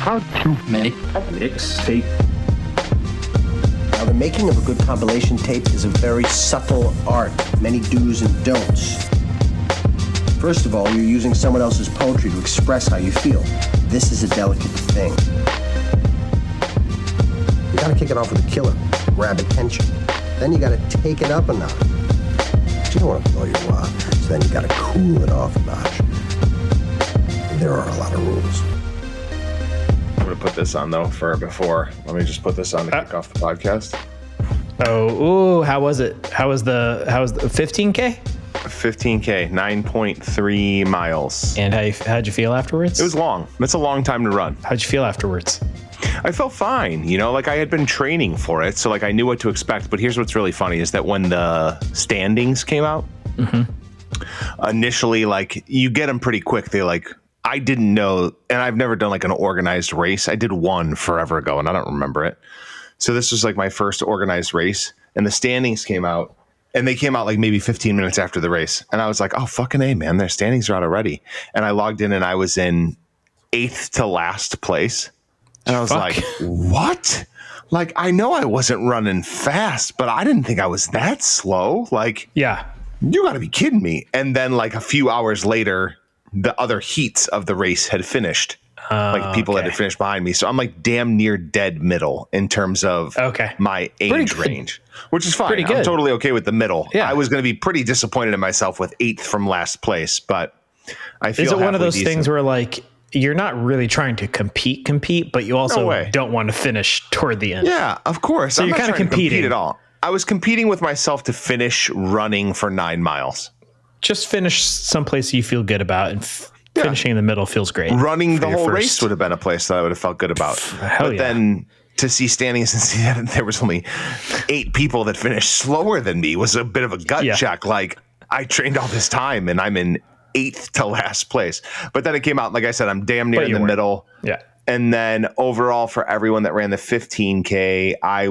How to make a mixtape. Now, the making of a good compilation tape is a very subtle art, many do's and don'ts. First of all, you're using someone else's poetry to express how you feel. This is a delicate thing. You gotta kick it off with a killer, grab attention. Then you gotta take it up a notch. But you don't want to blow your wad, so then you gotta cool it off a notch. There are a lot of rules. I'm gonna put this on though before. Let me just put this on to kick off the podcast. Oh, how was it? How was the 15K? 15K, 9.3 miles. And how'd you feel afterwards? It was long. It's a long time to run. How'd you feel afterwards? I felt fine. You know, like I had been training for it, so like I knew what to expect. But here's what's really funny is that when the standings came out, initially, like you get them pretty quick. They like, I didn't know, and I've never done like an organized race. I did one forever ago, and I don't remember it. So this was like my first organized race, and the standings came out, and they came out like maybe 15 minutes after the race. And I was like, oh, fucking A, man, their standings are out already. And I logged in, and I was in 8th to last place. And I was like, what? Like, I know I wasn't running fast, but I didn't think I was that slow. Like, yeah, you got to be kidding me. And then like a few hours later, the other heats of the race had finished. Like people that had finished behind me. So I'm like damn near dead middle in terms of my age range, which is fine. Pretty good. I'm totally okay with the middle. Yeah. I was going to be pretty disappointed in myself with 8th from last place, but I feel is it one of those decent. things where like you're not really trying to compete, but you also don't want to finish toward the end? Yeah, of course. So I'm you're not kind of trying to competing compete at all. I was competing with myself to finish running for 9 miles. Just finish someplace you feel good about, and finishing in the middle feels great. Running the whole race would have been a place that I would have felt good about. But then to see standings and see that there was only 8 people that finished slower than me was a bit of a gut check. Like, I trained all this time and I'm in 8th to last place. But then it came out, like I said, I'm damn near in the middle. Yeah. And then overall for everyone that ran the 15K, I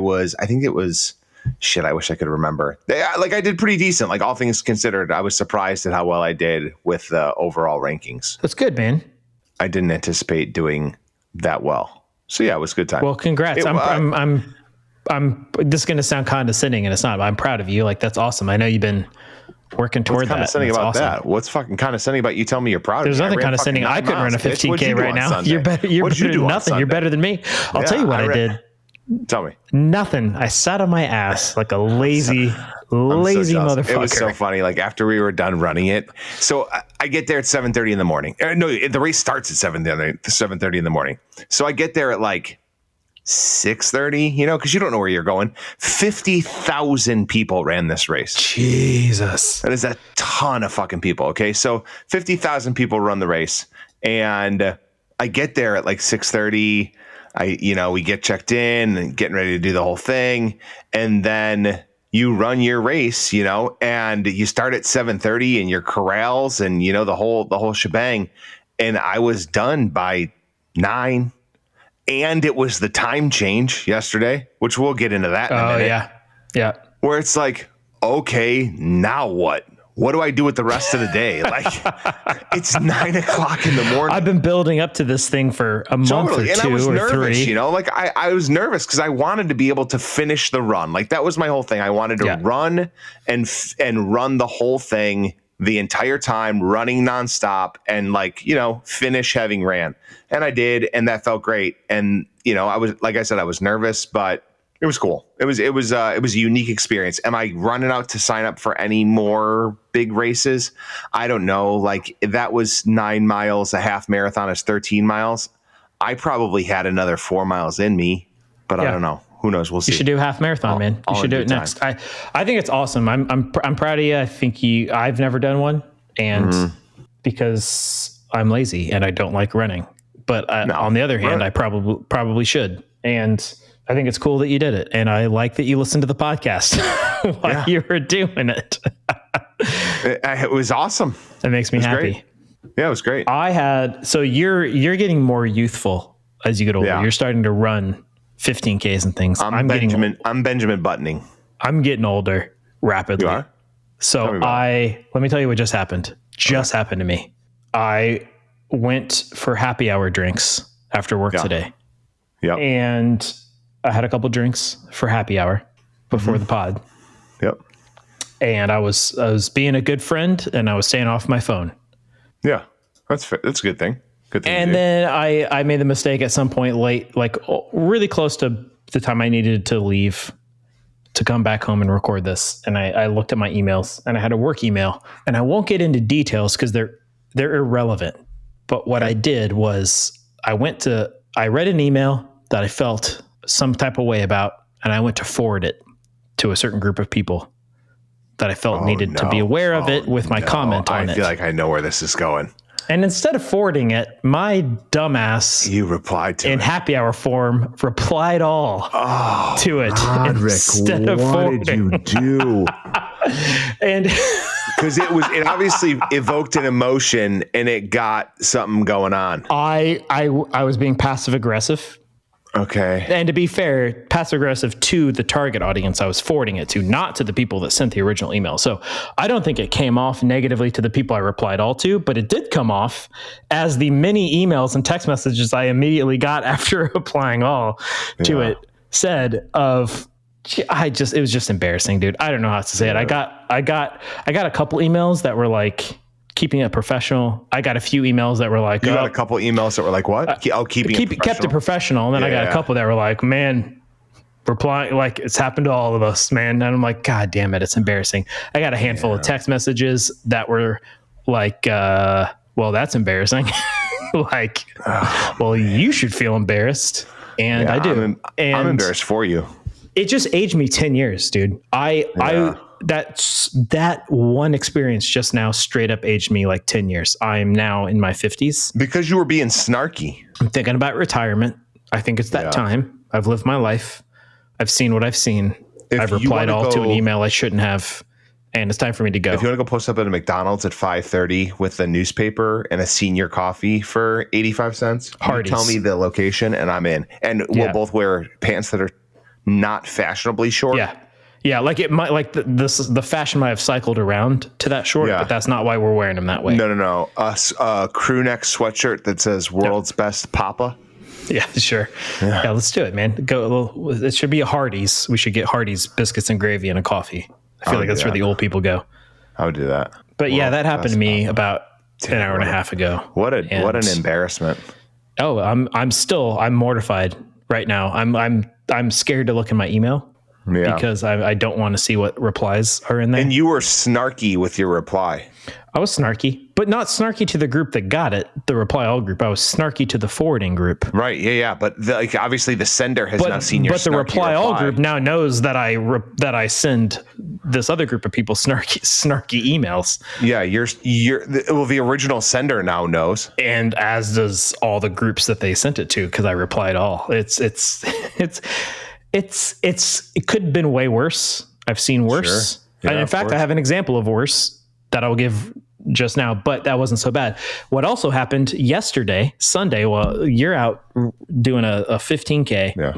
think it was... Shit, I wish I could remember. Like I did pretty decent. Like all things considered, I was surprised at how well I did with the overall rankings. That's good, man. I didn't anticipate doing that well. So yeah, it was a good time. Well, congrats. I'm this is going to sound condescending, and it's not. But I'm proud of you. Like that's awesome. I know you've been working toward that. What's condescending about that? What's fucking condescending about you telling me you're proud of me? There's nothing condescending. I couldn't run a 15K right now. You're better. You're better than nothing. You're better than me. I'll tell you what I did. Tell me. Nothing. I sat on my ass like a lazy motherfucker. It was so funny. Like after we were done running it, so I get there at 7:30 in the morning. No, the race starts at 7:30 in the morning. So I get there at like 6:30. You know, because you don't know where you're going. 50,000 people ran this race. Jesus, that is a ton of fucking people. Okay, so 50,000 people run the race, and I get there at like 6:30. We get checked in and getting ready to do the whole thing. And then you run your race, and you start at 7:30 in your corrals and, the whole shebang. And I was done by 9. And it was the time change yesterday, which we'll get into that in a minute. Yeah. Yeah. Where it's like, okay, now what? What do I do with the rest of the day? Like, it's 9 o'clock in the morning. I've been building up to this thing for a month or 2 and I was or nervous, 3. Like I was nervous because I wanted to be able to finish the run. Like that was my whole thing. I wanted to run and run the whole thing the entire time, running nonstop, and finish having ran. And I did, and that felt great. And I was, like I said, I was nervous, but it was cool. It was a unique experience. Am I running out to sign up for any more big races? I don't know. Like that was 9 miles. A half marathon is 13 miles. I probably had another 4 miles in me, but I don't know. Who knows? We'll see. You should do a half marathon, man. You should do it next. I think it's awesome. I'm proud of you. I think I've never done one, and because I'm lazy and I don't like running. But on the other hand, I probably should. And I think it's cool that you did it. And I like that you listened to the podcast while you were doing it. It was awesome. That makes me happy. Great. Yeah, it was great. So you're getting more youthful as you get older. Yeah. You're starting to run 15Ks and things. I'm Benjamin Buttoning. I'm getting older rapidly. You are? So let me tell you what just happened. Happened to me. I went for happy hour drinks after work today. Yep. And I had a couple drinks for happy hour before the pod. Yep. And I was being a good friend, and I was staying off my phone. Yeah, that's a good thing. Good thing. And then I made the mistake at some point late, like really close to the time I needed to leave to come back home and record this. And I looked at my emails, and I had a work email, and I won't get into details because they're irrelevant. But what I did was I read an email that I felt some type of way about, and I went to forward it to a certain group of people that I felt needed to be aware of it with my comment on it. I feel like I know where this is going. And instead of forwarding it, my dumbass, you replied to in it. happy hour form, replied all to it. Roderick, instead of what forwarding. did you do? And because it obviously evoked an emotion, and it got something going on. I was being passive aggressive. Okay. And to be fair, passive aggressive to the target audience I was forwarding it to, not to the people that sent the original email. So I don't think it came off negatively to the people I replied all to, but it did come off as the many emails and text messages I immediately got after replying all to it said of, it was just embarrassing, dude. I don't know how to say it. I got a couple emails that were like, keeping it professional. I got a few emails that were like, you got a couple emails that were like, what? Kept it professional. And then I got a couple that were like, man, replying, like, it's happened to all of us, man. And I'm like, God damn it, it's embarrassing. I got a handful of text messages that were like, well, that's embarrassing. Like, well, you should feel embarrassed. And I do. I'm embarrassed for you. It just aged me 10 years, dude. That one experience just now straight up aged me like 10 years. I'm now in my 50s. Because you were being snarky. I'm thinking about retirement. I think it's that time. I've lived my life. I've seen what I've seen. I've replied all to an email I shouldn't have. And it's time for me to go. If you want to go post up at a McDonald's at 5:30 with a newspaper and a senior coffee for 85 cents, you tell me the location and I'm in. And we'll both wear pants that are not fashionably short. Yeah, like it might, like the fashion might have cycled around to that short, but that's not why we're wearing them that way. No. A crew neck sweatshirt that says "World's Best Papa." Yeah, sure. Yeah, let's do it, man. It should be a Hardee's. We should get Hardee's biscuits and gravy and a coffee. I feel like that's where the old people go. I would do that. But that happened to me about an hour and a half ago. What an embarrassment. Oh, I'm mortified right now. I'm scared to look in my email. Because I don't want to see what replies are in there. And you were snarky with your reply. I was snarky, but not snarky to the group that got it, the reply all group. I was snarky to the forwarding group. Right. Yeah. But obviously the sender has now seen your. But the reply all group now knows that I send this other group of people snarky emails. Yeah. The original sender now knows, and as does all the groups that they sent it to, because I replied all. It could have been way worse. I've seen worse. Sure. Yeah, and in fact, I have an example of worse that I'll give just now, but that wasn't so bad. What also happened Sunday, while you're out doing a 15K,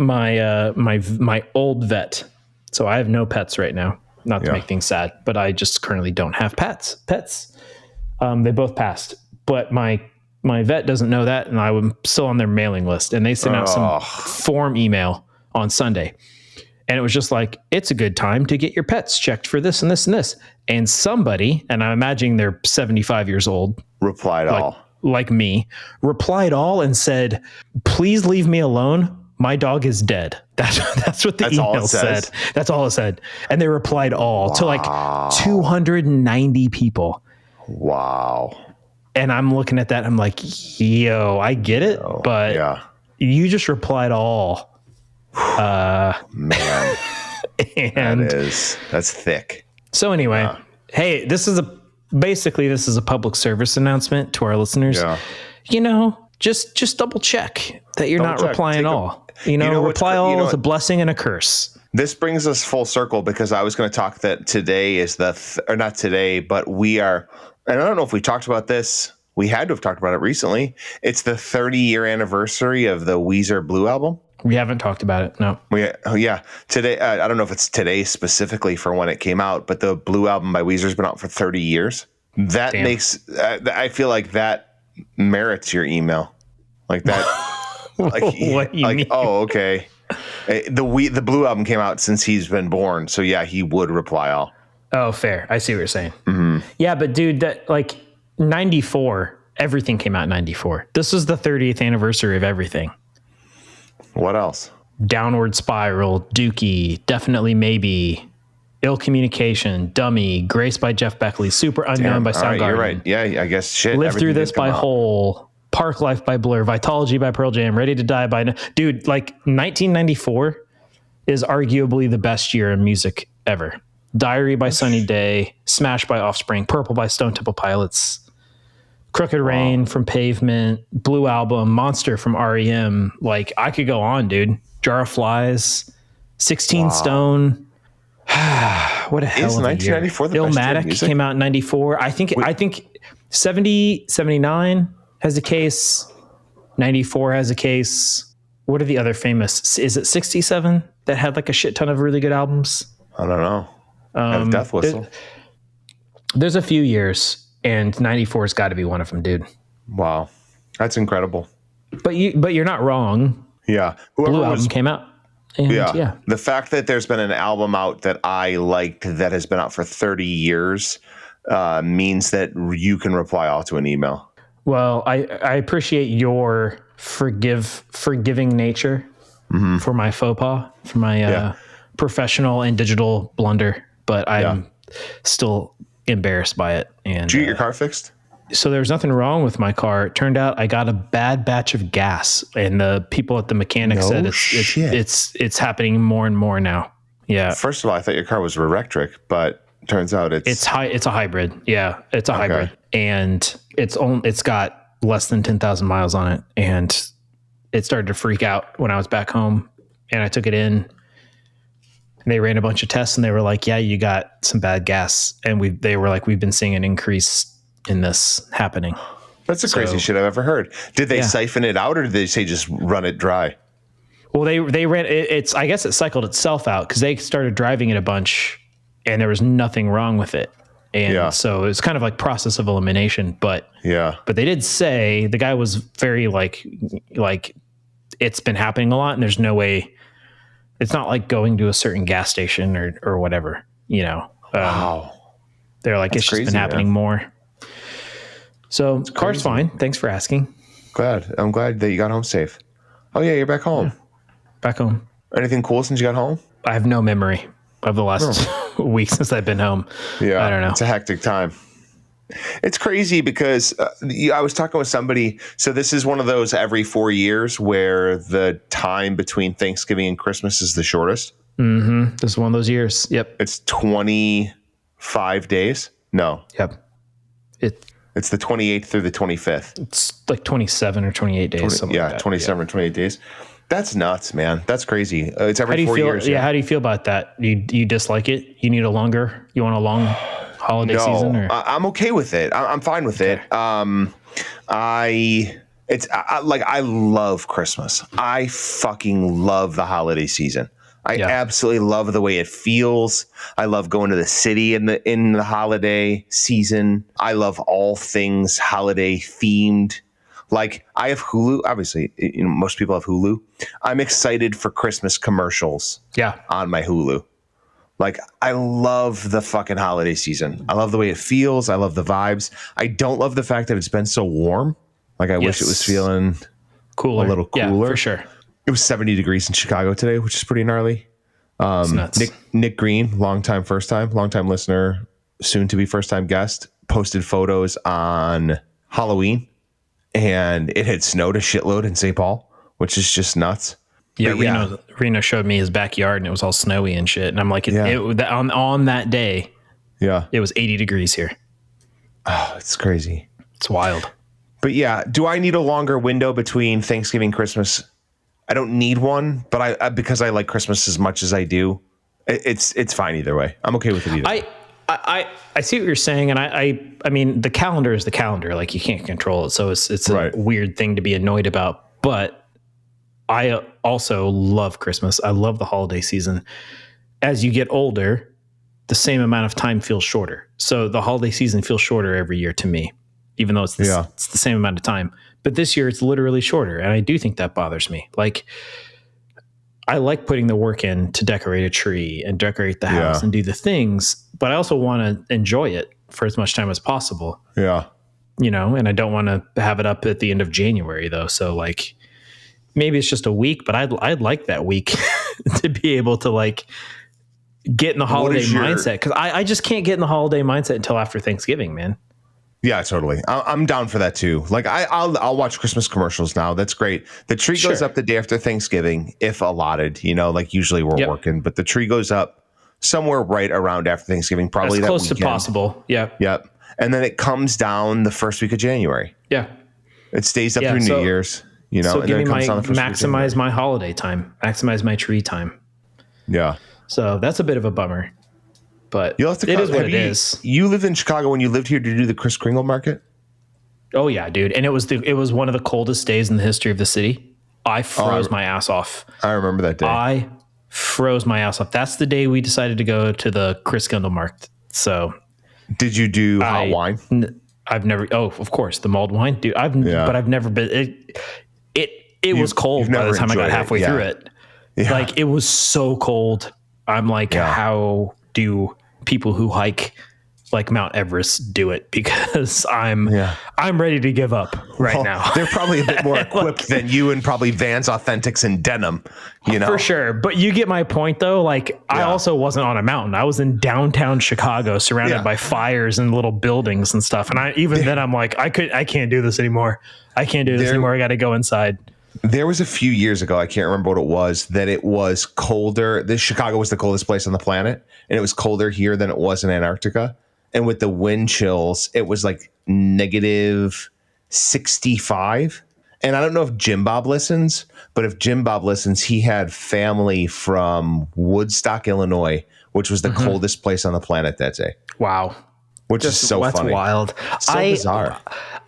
my old vet. So I have no pets right now, not to make things sad, but I just currently don't have pets. They both passed, but my vet doesn't know that. And I'm still on their mailing list, and they sent out some form email on Sunday. And it was just like, it's a good time to get your pets checked for this and this and this. And somebody, and I'm imagining they're 75 years old, replied all and said, please leave me alone. My dog is dead. That's what the email said. That's all it said. And they replied all to like 290 people. Wow. And I'm looking at that. I'm like, yo, I get it. But you just replied all. Man, and that's thick. So anyway, hey, this is a public service announcement to our listeners. Just double check that you're not replying all. Reply all is a blessing and a curse. This brings us full circle, because I was going to talk that today is or not today, but we are, and I don't know if we talked about this. We had to have talked about it recently. It's the 30-year anniversary of the Weezer Blue album. We haven't talked about it. No. Today, I don't know if it's today specifically for when it came out, but the Blue album by Weezer has been out for 30 years. That makes, I feel like that merits your email. Like that. Like, What do you mean? Oh, okay. The Blue album came out since he's been born, so yeah, he would reply all. Oh, fair. I see what you're saying. Mm-hmm. Yeah, but dude, that like 94, everything came out in 94. This was the 30th anniversary of everything. What else? Downward Spiral, Dookie, Definitely Maybe, Ill Communication, Dummy, Grace by Jeff Buckley, Super Unknown by Soundgarden. Right, you're right. Yeah, I guess shit. Live Through This by Hole, Park Life by Blur, Vitology by Pearl Jam, Ready to Die by... Dude, like 1994 is arguably the best year in music ever. Diary by Sunny Day, Smash by Offspring, Purple by Stone Temple Pilots, Crooked Rain from Pavement, Blue Album, Monster from REM. Like, I could go on, dude. Jar of Flies, 16 Stone. What a hell of a 1994 year. the best year of Illmatic music? came out in 94. I think 70, 79 has a case. 94 has a case. What are the other famous? Is it 67 that had like a shit ton of really good albums? I don't know. Death Whistle. There's a few years, and 94 has got to be one of them, dude. Wow, that's incredible. But you're not wrong. Yeah, Blue Album came out. And yeah, the fact that there's been an album out that I liked that has been out for 30 years means that you can reply all to an email. Well, I appreciate your forgiving nature for my faux pas, for my professional and digital blunder, but I'm still embarrassed by it. And did you get your car fixed? So there's nothing wrong with my car. It turned out I got a bad batch of gas, and the people at the mechanic said it's happening more and more now. Yeah. First of all, I thought your car was electric, but turns out it's a hybrid. Yeah, it's a hybrid, and it's got less than 10,000 miles on it, and it started to freak out when I was back home, and I took it in. And they ran a bunch of tests, and they were like, "Yeah, you got some bad gas," and they were like, "We've been seeing an increase in this happening." That's the craziest shit I've ever heard. Did they siphon it out, or did they say just run it dry? Well, they ran it's. I guess it cycled itself out because they started driving it a bunch, and there was nothing wrong with it, and so it's kind of like process of elimination. But they did say the guy was very like it's been happening a lot, and there's no way. It's not like going to a certain gas station or whatever, you know. Wow. They're like, it's just been happening more. So car's fine. Thanks for asking. I'm glad that you got home safe. Oh yeah, you're back home. Yeah. Back home. Anything cool since you got home? I have no memory of the last week since I've been home. Yeah, I don't know. It's a hectic time. It's crazy because I was talking with somebody. So this is one of those every 4 years where the time between Thanksgiving and Christmas is the shortest. Mm-hmm. This is one of those years. Yep. It's 25 days. No. Yep. It's the 28th through the 25th. It's like 27 or 28 days. 27 or 28 days. That's nuts, man. That's crazy. It's every 4 years. Yeah. How do you feel about that? You dislike it? You want a long holiday season? Or? I'm okay with it. I'm fine with it. I love Christmas. I fucking love the holiday season. I absolutely love the way it feels. I love going to the city in the holiday season. I love all things holiday themed. Like, I have Hulu. Obviously, most people have Hulu. I'm excited for Christmas commercials. On my Hulu. Like, I love the fucking holiday season. I love the way it feels. I love the vibes. I don't love the fact that it's been so warm. Like, I wish it was feeling cooler. A little cooler. Yeah, for sure. It was 70 degrees in Chicago today, which is pretty gnarly. It's nuts. Nick Green, longtime listener, soon to be first time guest, posted photos on Halloween, and it had snowed a shitload in St. Paul, which is just nuts. Yeah, Reno showed me his backyard, and it was all snowy and shit. And I'm like, on that day, it was 80 degrees here. Oh, it's crazy. It's wild. But yeah, do I need a longer window between Thanksgiving and Christmas? I don't need one, but because I like Christmas as much as I do, it's fine either way. I'm okay with it either way. I see what you're saying, and I mean, the calendar is the calendar. Like, you can't control it, so it's a weird thing to be annoyed about. But I also love Christmas. I love the holiday season. As you get older, the same amount of time feels shorter. So the holiday season feels shorter every year to me. even though it's the same amount of time. But this year it's literally shorter. And I do think that bothers me. Like, I like putting the work in to decorate a tree and decorate the house and do the things, but I also want to enjoy it for as much time as possible. Yeah. You know, and I don't want to have it up at the end of January though. So like, maybe it's just a week, but I'd like that week to be able to like get in the holiday mindset. Cause I just can't get in the holiday mindset until after Thanksgiving, man. Yeah, totally. I'm down for that too. Like I'll watch Christmas commercials now. That's great. The tree goes up the day after Thanksgiving, if allotted, you know, like usually we're working, but the tree goes up somewhere right around after Thanksgiving, probably as that close weekend. To possible. Yeah. Yep. And then it comes down the first week of January. Yeah. It stays up through New Year's, you know, so and give then me it comes down the first maximize my holiday time, maximize my tree time. Yeah. So that's a bit of a bummer, but you'll have to it is what it is. You lived in Chicago when you lived here to do the Kris Kringle market? Oh yeah, dude. And it was one of the coldest days in the history of the city. I froze my ass off. I remember that day. I froze my ass off. That's the day we decided to go to the Kris Kringle market. So did you do hot wine? I've never, of course, the mulled wine, dude. But I've never been, it was cold by the time I got halfway through it. Yeah. Like it was so cold. I'm like, how do people who hike like Mount Everest do it? Because I'm ready to give up now. They're probably a bit more equipped than you, and probably Vans Authentics and denim, you know, for sure. But you get my point though. Like I also wasn't on a mountain. I was in downtown Chicago surrounded by fires and little buildings and stuff. And then I'm like, I can't do this anymore. I can't do this anymore. I got to go inside. There was a few years ago, I can't remember what it was, that it was colder. Chicago was the coldest place on the planet, and it was colder here than it was in Antarctica. And with the wind chills, it was like negative 65. And I don't know if Jim Bob listens, but if Jim Bob listens, he had family from Woodstock, Illinois, which was the coldest place on the planet that day. Wow. Which is so funny. That's wild. So bizarre.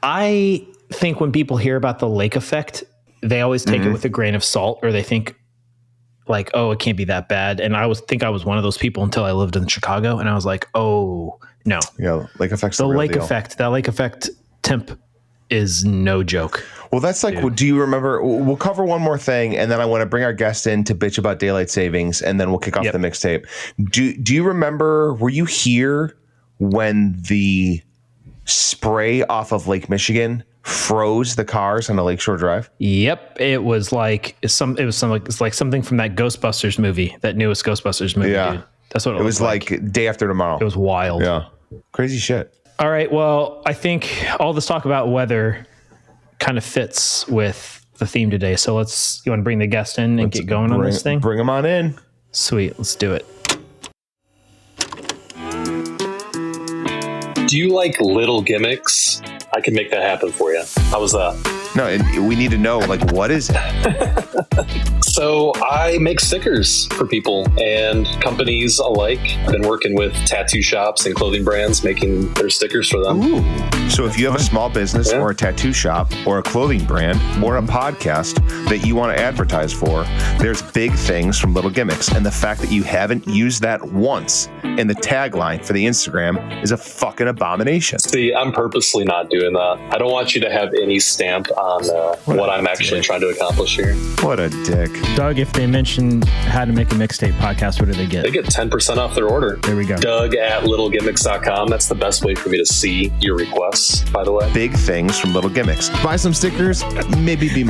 I think when people hear about the lake effect, they always take it with a grain of salt, or they think like, oh, it can't be that bad. And I think I was one of those people until I lived in Chicago, and I was like, oh no. Yeah, lake effect's the lake effect. That lake effect temp is no joke. Well, that's like, do you remember? We'll cover one more thing, and then I want to bring our guest in to bitch about daylight savings, and then we'll kick off the mixtape. Do you remember? Were you here when the spray off of Lake Michigan froze the cars on a Lakeshore Drive? Yep, it was like something from that Ghostbusters movie, that newest Ghostbusters movie. Yeah, dude. That's what it was like. Day After Tomorrow. It was wild. Yeah, crazy shit. All right, well, I think all this talk about weather kind of fits with the theme today. So you want to bring the guest in and get going on this thing? Bring him on in. Sweet, let's do it. Do you like little gimmicks? I can make that happen for you. How was that? No, and we need to know, like, what is it? So I make stickers for people and companies alike. I've been working with tattoo shops and clothing brands making their stickers for them. Ooh. So if you have a small business or a tattoo shop or a clothing brand or a podcast that you want to advertise for, there's big things from Little Gimmicks. And the fact that you haven't used that once in the tagline for the Instagram is a fucking abomination. See, I'm purposely not doing that. I don't want you to have any stamp on what I'm actually trying to accomplish here. What a dick. Doug, if they mention how to make a mixtape podcast, what do they get? They get 10% off their order. There we go. Doug at littlegimmicks.com. That's the best way for me to see your requests, by the way. Big things from Little Gimmicks. Buy some stickers, maybe B-.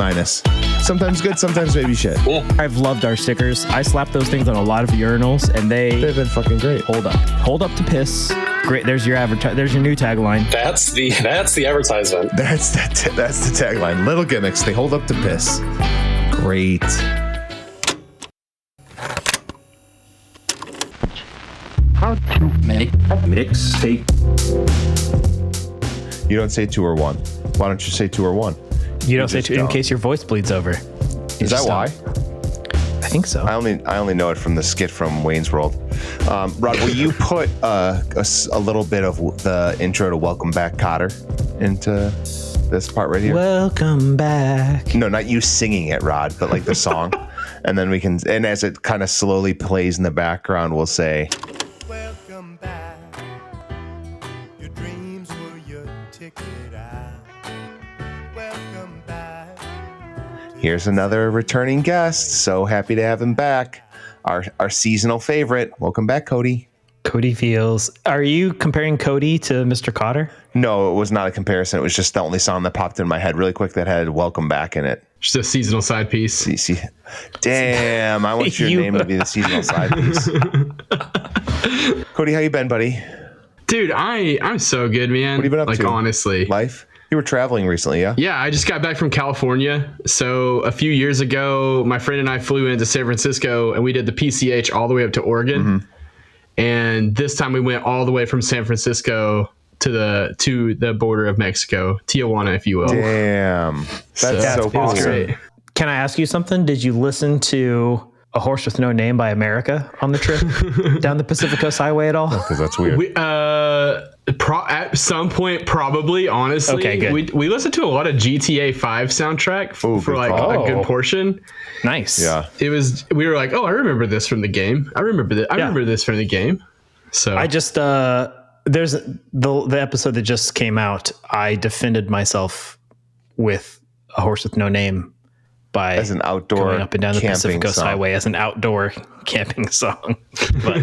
Sometimes good, sometimes maybe shit. Cool. I've loved our stickers. I slapped those things on a lot of urinals, and they've been fucking great. Hold up to piss. Great. There's your there's your new tagline. That's the advertisement. That's the tagline. Little Gimmicks. They hold up to piss. Great. How to make a mixtape. You don't say 2 or 1. Why don't you say 2 or 1? You don't say 2 in case your voice bleeds over. Is that why? I think so. I only know it from the skit from Wayne's World. Rod, will you put a little bit of the intro to Welcome Back, Cotter into this part right here? Welcome back. No, not you singing it, Rod, but like the song. And then and as it kind of slowly plays in the background, we'll say, Welcome back. Your dreams were your Here's another returning guest. So happy to have him back. Our seasonal favorite. Welcome back, Cody. Cody Veals. Are you comparing Cody to Mr. Cotter? No, it was not a comparison. It was just the only song that popped in my head really quick that had Welcome Back in it. Just a seasonal side piece. Damn, I want your name to be the seasonal side piece. Cody, how you been, buddy? Dude, I'm so good, man. What have you been up to? Like, honestly. Life? You were traveling recently, yeah? Yeah, I just got back from California. So a few years ago, my friend and I flew into San Francisco, and we did the PCH all the way up to Oregon. Mm-hmm. And this time we went all the way from San Francisco to the border of Mexico, Tijuana, if you will. Damn. That's so cool. Awesome. Can I ask you something? Did you listen to A Horse with No Name by America on the trip down the Pacific Coast Highway at all? Because that's weird. At some point, probably, honestly. Okay, good. We listened to a lot of GTA 5 soundtrack for like a good portion. Nice. Yeah. We were like, oh, I remember this from the game. I remember this from the game. So I just there's the episode that just came out. I defended myself with A Horse with No Name by as an outdoor going up and down the Pacific Coast Highway as an outdoor camping song. But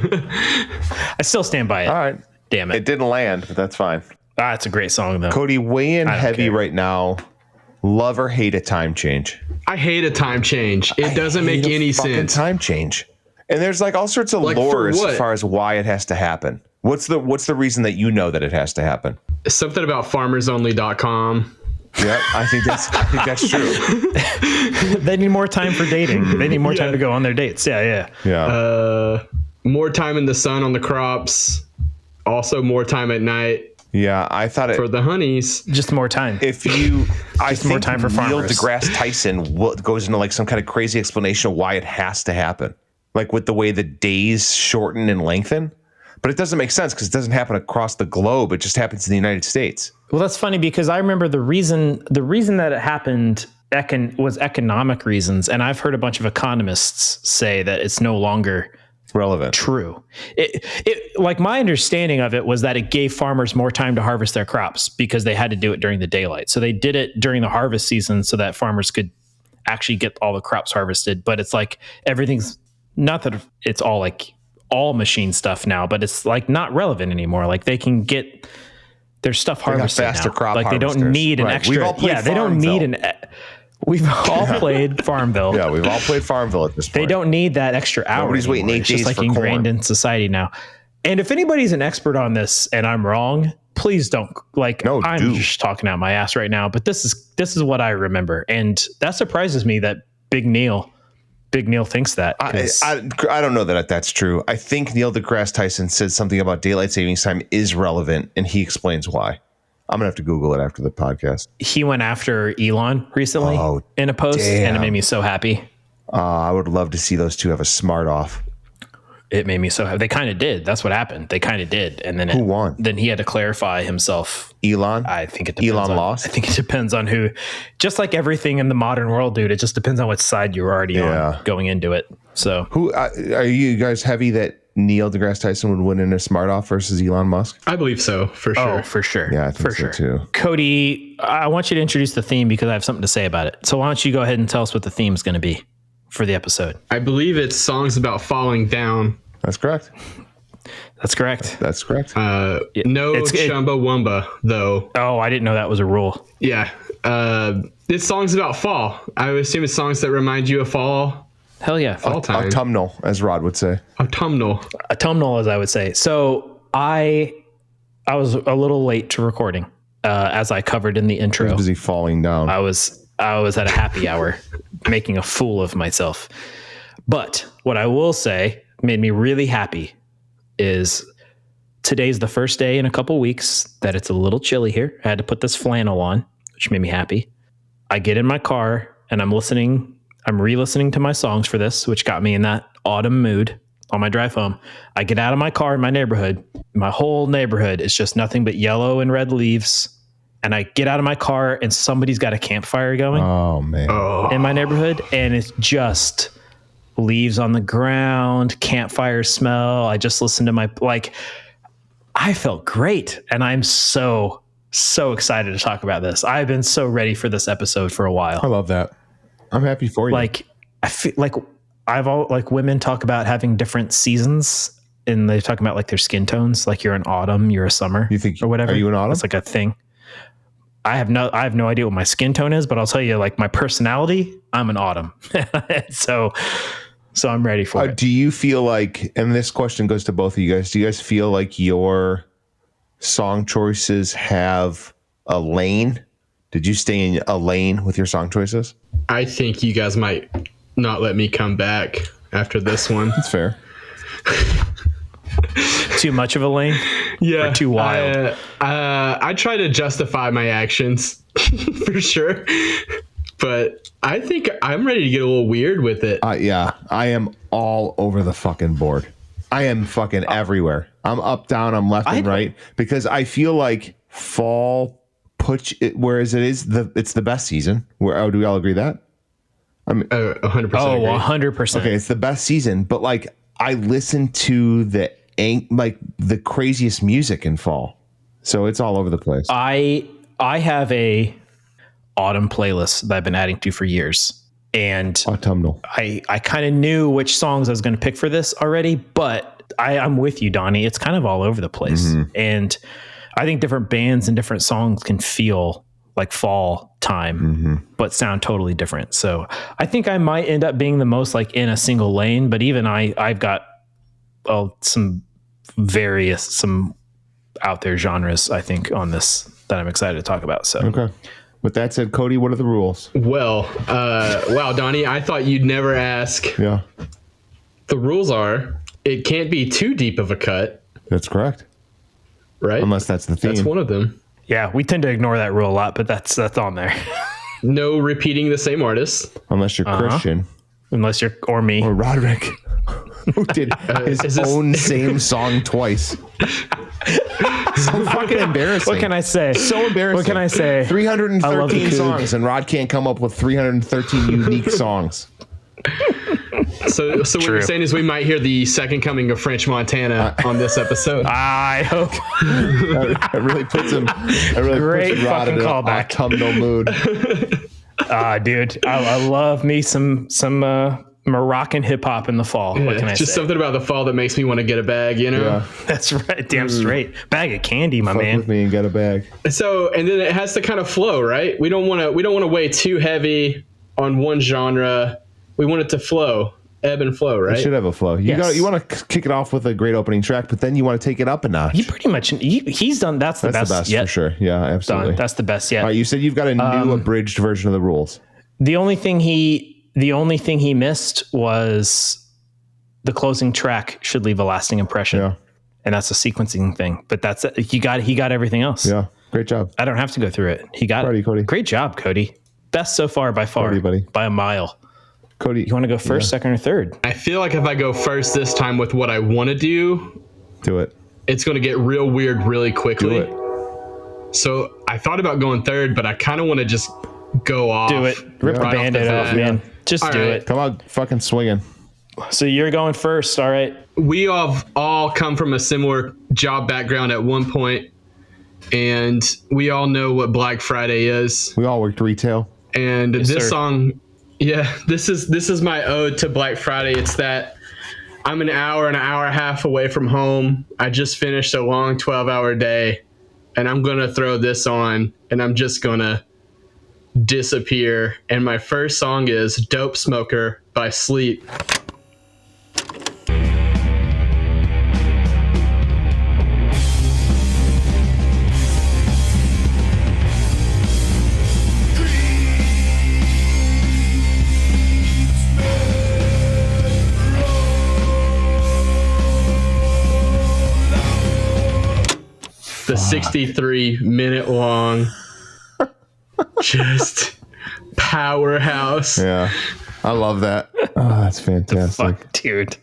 I still stand by it. All right. Damn it. It didn't land, but that's fine. It's a great song though. Cody, weigh in heavy right now. Love or hate a time change? I hate a time change. It doesn't make any sense. Time change. And there's like all sorts of lore as far as why it has to happen. What's the reason that you know that it has to happen? Something about farmersonly.com. Yeah, I think that's true. They need more time for dating. They need more time to go on their dates. Yeah. More time in the sun on the crops. Also more time at night. Yeah, I thought for the honeys. Just more time. I think more time for farmers. Neil deGrasse Tyson goes into like some kind of crazy explanation of why it has to happen, like with the way the days shorten and lengthen. But it doesn't make sense because it doesn't happen across the globe. It just happens in the United States. Well, that's funny because I remember the reason that it happened was economic reasons, and I've heard a bunch of economists say that it's no longer relevant. True. It like my understanding of it was that it gave farmers more time to harvest their crops because they had to do it during the daylight. So they did it during the harvest season so that farmers could actually get all the crops harvested. But it's like everything's not that it's all like all machine stuff now, but it's like not relevant anymore. Like they can get their stuff harvested faster now. crop like they don't need an extra. We've all played they don't need an. We've all played Farmville. Yeah, we've all played Farmville at this point. They don't need that extra hour. Nobody's waiting 8 days for corn. It's just like ingrained in society now. And if anybody's an expert on this and I'm wrong, please don't I'm just talking out my ass right now, but this is what I remember. And that surprises me that Big Neil thinks that. I don't know that that's true. I think Neil deGrasse Tyson said something about daylight savings time is relevant, and he explains why. I'm going to have to Google it after the podcast. He went after Elon recently in a post, and it made me so happy. I would love to see those two have a smart off. It made me so happy. They kind of did. That's what happened. They kind of did. And then who won? Then he had to clarify himself. Elon? I think it depends. Elon lost? I think it depends on who. Just like everything in the modern world, dude, it just depends on which side you're already on going into it. So who are you guys heavy that Neil deGrasse Tyson would win in a smart off versus Elon Musk? I believe so, for sure. Oh, for sure. Yeah, I think so too. Cody, I want you to introduce the theme because I have something to say about it. So why don't you go ahead and tell us what the theme is going to be for the episode? I believe it's songs about falling down. That's correct. That's correct. That's correct. No Chumbawamba, though. Oh, I didn't know that was a rule. Yeah. It's songs about fall. I would assume it's songs that remind you of fall. Hell yeah. Fall time. Autumnal, as Rod would say. Autumnal, as I would say. So I was a little late to recording, as I covered in the intro. I was busy falling down. I was at a happy hour making a fool of myself. But what I will say made me really happy is today's the first day in a couple weeks that it's a little chilly here. I had to put this flannel on, which made me happy. I get in my car and I'm re-listening to my songs for this, which got me in that autumn mood on my drive home. I get out of my car in my neighborhood. My whole neighborhood is just nothing but yellow and red leaves. And I get out of my car and somebody's got a campfire going. Oh, man. In my neighborhood. And it's just leaves on the ground, campfire smell. I just listened to I felt great. And I'm so so excited to talk about this. I've been so ready for this episode for a while. I love that. I'm happy for you. Like, I feel like women talk about having different seasons, and they talk about like their skin tones. Like you're an autumn, you're a summer, you think, or whatever. Are you an autumn? It's like a thing. I have no idea what my skin tone is, but I'll tell you, like my personality, I'm an autumn. so I'm ready for it. Do you feel like, and this question goes to both of you guys, do you guys feel like your song choices have a lane? Did you stay in a lane with your song choices? I think you guys might not let me come back after this one. That's fair. Too much of a lane? Yeah. Or too wild? I try to justify my actions for sure. But I think I'm ready to get a little weird with it. Yeah, I am all over the fucking board. I am fucking everywhere. I'm up, down, I'm left and right, because I feel like fall puts it, whereas it's the best season. Do we all agree that? I mean, 100%. Oh, 100%. Okay, it's the best season, but like I listen to the craziest music in fall, so it's all over the place. I have a autumn playlist that I've been adding to for years, and autumnal. I kind of knew which songs I was going to pick for this already, but I'm with you, Donnie. It's kind of all over the place, and I think different bands and different songs can feel like fall time, but sound totally different. So I think I might end up being the most like in a single lane, but even I've got some out there genres, I think, on this that I'm excited to talk about. So okay. With that said, Cody, what are the rules? Well, wow, Donnie, I thought you'd never ask. Yeah. The rules are it can't be too deep of a cut. That's correct. Right? Unless that's the theme. That's one of them. Yeah, we tend to ignore that rule a lot, but that's on there. No repeating the same artist. Unless you're Christian. Unless you're, or me. Or Roderick, who did his own same song twice. So fucking embarrassing. What can I say? So embarrassing. What can I say? 313 songs, and Rod can't come up with 313 unique songs. So what you're saying is we might hear the second coming of French Montana on this episode. I hope. That really puts him. Great puts Rod fucking in callback. Autumnal mood. Dude, I love me some Moroccan hip hop in the fall. Yeah, what can I just say? Something about the fall that makes me want to get a bag, you know? Yeah. That's right. Damn straight. Bag of candy, my Fuck man. with me and get a bag. So, and then it has to kind of flow, right? We don't want to weigh too heavy on one genre. We want it to flow, ebb and flow, right? It should have a flow. You want to kick it off with a great opening track, but then you want to take it up a notch. He pretty much he's done. That's the best yet. For sure. Yeah, absolutely. Done. That's the best yet. All right, you said you've got a new abridged version of the rules. The only thing he missed was the closing track should leave a lasting impression. Yeah. And that's a sequencing thing. But that's it. He got everything else. Yeah. Great job. I don't have to go through it. He got Proud of you, Cody. Great job, Cody. Best so far by far. Proud of you, buddy. By a mile. Cody, You want to go first, second, or third? I feel like if I go first this time with what I want to do, it. It's going to get real weird really quickly. Do it. So I thought about going third, but I kind of want to just go off. Do it. Rip the Band-Aid off, man. Just do it. Come on, fucking swinging. So you're going first, all right? We all come from a similar job background at one point, and we all know what Black Friday is. We all worked retail. And Yes, this sir. song, yeah, this is my ode to Black Friday. It's that I'm an hour and a half away from home. I just finished a long 12-hour day, and I'm going to throw this on, and I'm just going to disappear. And my first song is Dope Smoker by Sleep. The 63-minute long just powerhouse. Yeah. I love that. Oh, that's fantastic. Fuck, dude.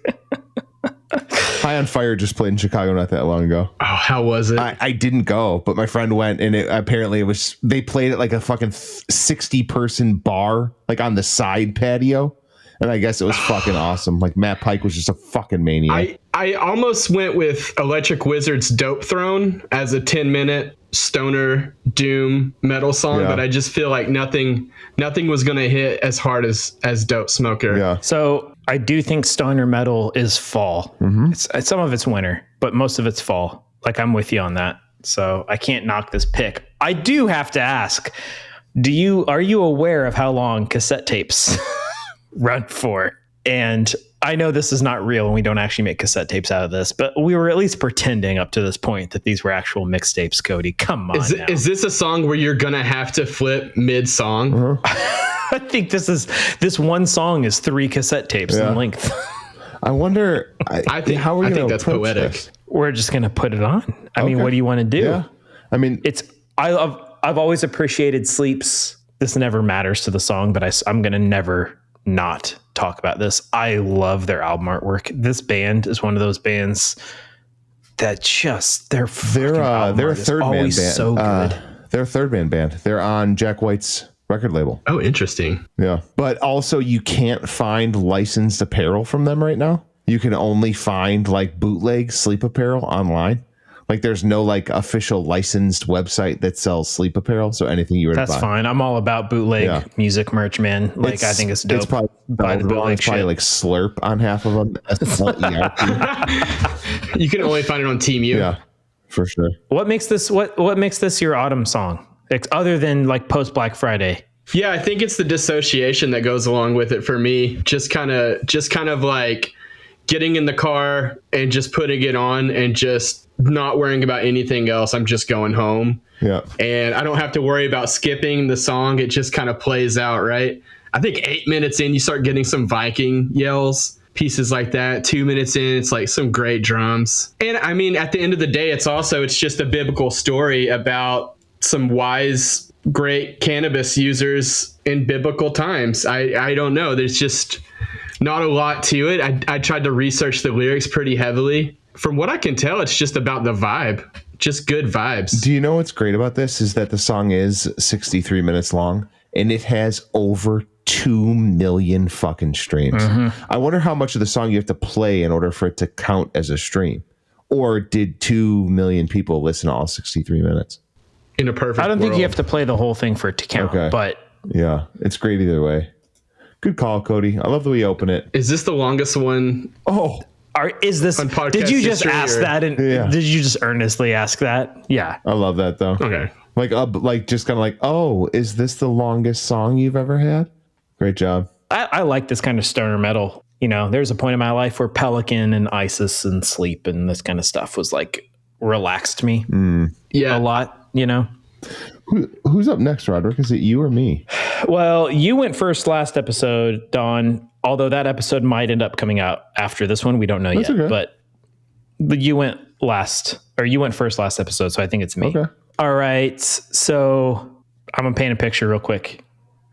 High on Fire just played in Chicago not that long ago. Oh, how was it? I didn't go, but my friend went, and they played at like a fucking 60-person bar, like on the side patio. And I guess it was fucking awesome. Like Matt Pike was just a fucking maniac. I almost went with Electric Wizard's Dope Throne as a 10-minute stoner doom metal song, but I just feel like nothing was going to hit as hard as Dope Smoker. Yeah. So I do think stoner metal is fall. It's some of it's winter, but most of it's fall. Like I'm with you on that. So I can't knock this pick. I do have to ask, are you aware of how long cassette tapes run for? And I know this is not real and we don't actually make cassette tapes out of this, but we were at least pretending up to this point that these were actual mixtapes, Cody. Come on. Is this a song where you're going to have to flip mid-song? I think this one song is 3 cassette tapes in length. I wonder, I think that's poetic. This? We're just going to put it on. I mean, what do you want to do? Yeah. I mean, I've always appreciated Sleep's. This never matters to the song, but I'm going to never not talk about this. I love their album artwork. This band is one of those bands that they're a third man band. So good. They're a third man band. They're on Jack White's record label. Oh, interesting. Yeah. But also you can't find licensed apparel from them right now. You can only find like bootleg sleep apparel online. Like there's no like official licensed website that sells sleep apparel. So anything you were to buy. That's fine. I'm all about bootleg music merch, man. Like I think it's dope. It's probably buy the bootleg it's probably like Slurp on half of them. You can only find it on TeamU. Yeah, for sure. What makes this your autumn song? Other than like post Black Friday. Yeah, I think it's the dissociation that goes along with it for me. Just kind of like getting in the car and just putting it on and just not worrying about anything else. I'm just going home. Yeah. And I don't have to worry about skipping the song. It just kind of plays out, right? I think 8 minutes in, you start getting some Viking yells, pieces like that. 2 minutes in, it's like some great drums. And I mean, at the end of the day, it's just a biblical story about some wise, great cannabis users in biblical times. I don't know. There's just not a lot to it. I tried to research the lyrics pretty heavily. From what I can tell, it's just about the vibe. Just good vibes. Do you know what's great about this is that the song is 63 minutes long and it has over 2 million fucking streams. I wonder how much of the song you have to play in order for it to count as a stream. Or did 2 million people listen to all 63 minutes? In a perfect world. I don't think you have to play the whole thing for it to count, but yeah, it's great either way. Good call, Cody. I love the way you open it. Is this the longest one? Oh, is this? Did you just ask that? And did you just earnestly ask that? Yeah, I love that though. Okay, like just kind of like, oh, is this the longest song you've ever had? Great job. I like this kind of stoner metal. You know, there's a point in my life where Pelican and Isis and Sleep and this kind of stuff was like relaxed me. Yeah, a lot. You know. Who's up next, Roderick? Is it you or me? Well, you went first last episode, Don. Although that episode might end up coming out after this one, we don't know yet. Okay. But you went first last episode, so I think it's me. Okay. All right. So I'm gonna paint a picture real quick,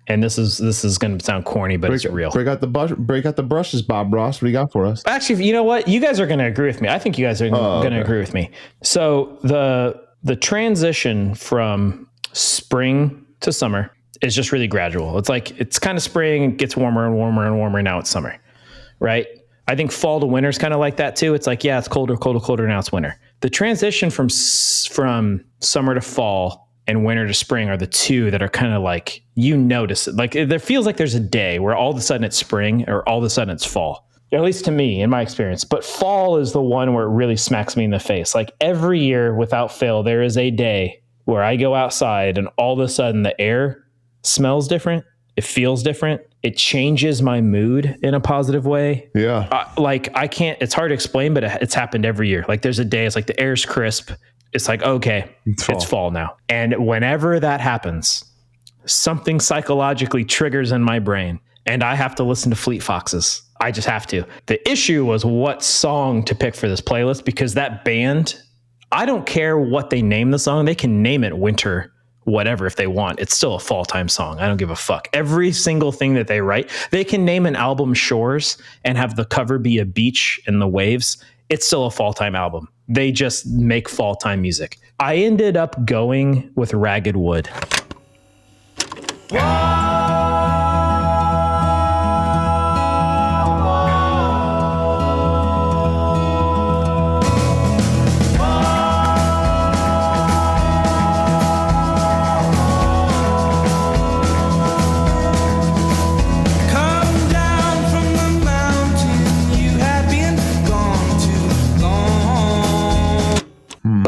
and this is gonna sound corny, but it's real. Break out the brushes, Bob Ross. What do you got for us? Actually, you know what? You guys are gonna agree with me. I think you guys are gonna agree with me. So the transition from spring to summer is just really gradual. It's like it's kind of spring, it gets warmer and warmer and warmer. Now it's summer, right? I think fall to winter is kind of like that too. It's like, yeah, it's colder. Now it's winter. The transition from summer to fall and winter to spring are the two that are kind of like, you notice it. Like there feels like there's a day where all of a sudden it's spring or all of a sudden it's fall. At least to me, in my experience. But fall is the one where it really smacks me in the face. Like every year without fail, there is a day where I go outside and all of a sudden the air smells different. It feels different. It changes my mood in a positive way. Yeah. It's hard to explain, but it's happened every year. Like there's a day, it's like the air's crisp. It's like, okay, it's fall now. And whenever that happens, something psychologically triggers in my brain and I have to listen to Fleet Foxes. I just have to. The issue was what song to pick for this playlist because that band, I don't care what they name the song. They can name it Winter whatever if they want. It's still a fall time song. I don't give a fuck. Every single thing that they write, they can name an album Shores and have the cover be a beach and the waves. It's still a fall time album. They just make fall time music. I ended up going with Ragged Wood.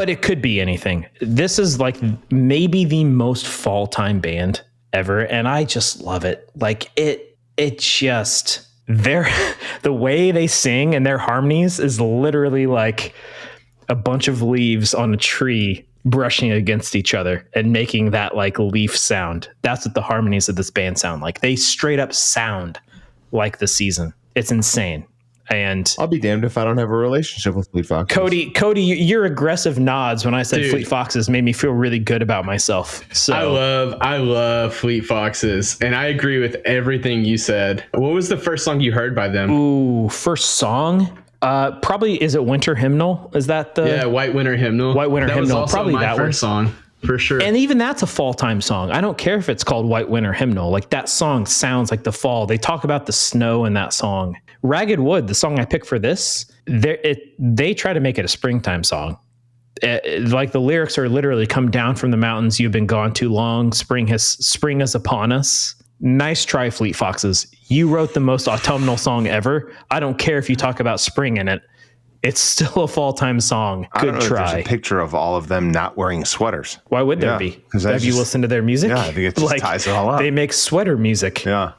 but it could be anything. This is like maybe the most fall time band ever, and I just love it. Like it just the way they sing and their harmonies is literally like a bunch of leaves on a tree brushing against each other and making that like leaf sound. That's what the harmonies of this band sound like. They straight up sound like the season. It's insane. And I'll be damned if I don't have a relationship with Fleet Foxes. Cody, your aggressive nods when I said Fleet Foxes made me feel really good about myself. So I love Fleet Foxes, and I agree with everything you said. What was the first song you heard by them? Ooh, first song? Probably, is it Winter Hymnal? Is that the White Winter Hymnal? White Winter Hymnal. Was also probably my that first song for sure. And even that's a fall time song. I don't care if it's called White Winter Hymnal. Like that song sounds like the fall. They talk about the snow in that song. Ragged Wood, the song I picked for this, they try to make it a springtime song. Like the lyrics are literally come down from the mountains. You've been gone too long. Spring is upon us. Nice try, Fleet Foxes. You wrote the most autumnal song ever. I don't care if you talk about spring in it. It's still a fall time song. Good try. There's a picture of all of them not wearing sweaters. Why would there be? Have you listened to their music? Yeah, I think it just ties it all up. They make sweater music. Yeah.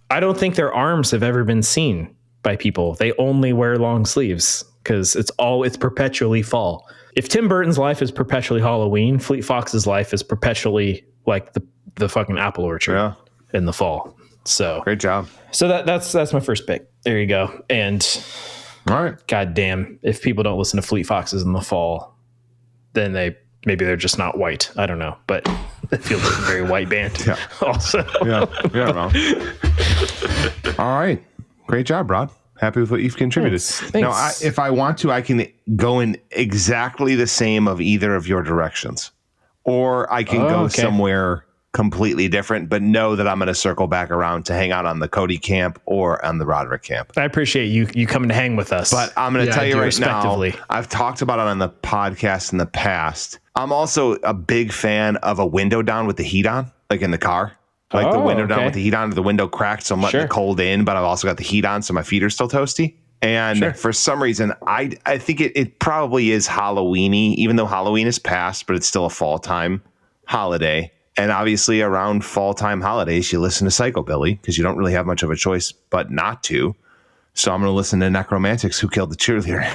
I don't think their arms have ever been seen by people. They only wear long sleeves because it's perpetually fall. If Tim Burton's life is perpetually Halloween, Fleet Fox's life is perpetually like the fucking apple orchard in the fall. So great job. So that's my first pick. There you go. And all right. Goddamn, if people don't listen to Fleet Foxes in the fall, then maybe they're just not white. I don't know, but it feels like a very white band. Yeah. Also. Yeah. Wrong. All right. Great job, Rod. Happy with what you've contributed. Thanks. Now, if I want to, I can go in exactly the same of either of your directions, or I can go somewhere completely different, but know that I'm going to circle back around to hang out on the Cody camp or on the Roderick camp. I appreciate you coming to hang with us. But I'm going to tell you right now, I've talked about it on the podcast in the past. I'm also a big fan of a window down with the heat on, like in the car. Like the window down with the heat on, the window cracked, so I'm letting the cold in, but I've also got the heat on, so my feet are still toasty. And for some reason, I think it probably is Halloween-y, even though Halloween is past, but it's still a fall time holiday. And obviously around fall time holidays, you listen to Psychobilly because you don't really have much of a choice but not to. So I'm going to listen to Necromantics, Who Killed the Cheerleader.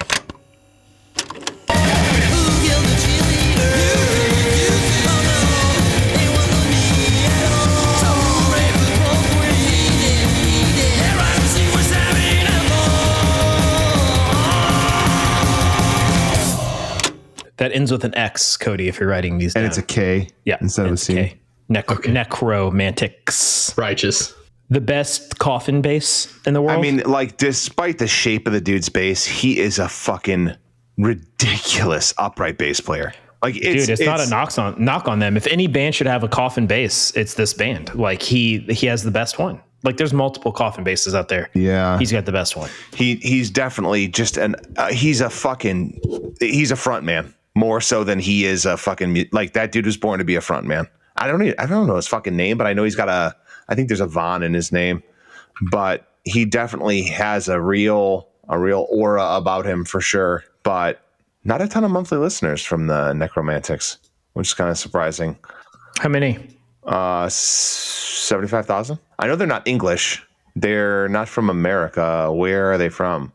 That ends with an X, Cody, if you're writing these down. And it's a K instead of a C. K. Necromantics. Righteous. The best coffin bass in the world. I mean, like, despite the shape of the dude's bass, he is a fucking ridiculous upright bass player. Like, it's not a knock on them. If any band should have a coffin bass, it's this band. Like, he has the best one. Like, there's multiple coffin basses out there. Yeah. He's got the best one. He's definitely just he's a front man. More so than he is a fucking, like, that dude was born to be a front man. I don't know his fucking name, but I know he's got I think there's a Von in his name, but he definitely has a real aura about him for sure. But not a ton of monthly listeners from the Necromantics, which is kind of surprising. How many? 75,000. I know they're not English. They're not from America. Where are they from?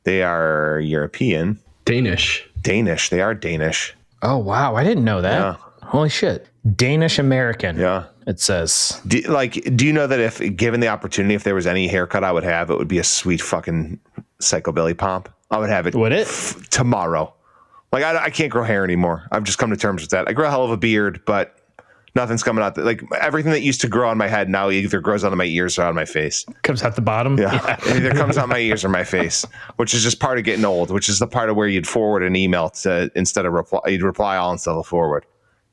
They are European. Danish. They are Danish. Oh, wow. I didn't know that. Yeah. Holy shit. Danish American. Yeah. It says. Do you know that if given the opportunity, if there was any haircut I would have, it would be a sweet fucking Psychobilly pomp. I would have it. Would it? Tomorrow. Like, I can't grow hair anymore. I've just come to terms with that. I grow a hell of a beard, but nothing's coming out. Like, everything that used to grow on my head now either grows out of my ears or out of my face. Comes out the bottom? Yeah. It either comes out my ears or my face, which is just part of getting old, which is the part of where you'd forward an email instead of reply. You'd reply all instead of forward.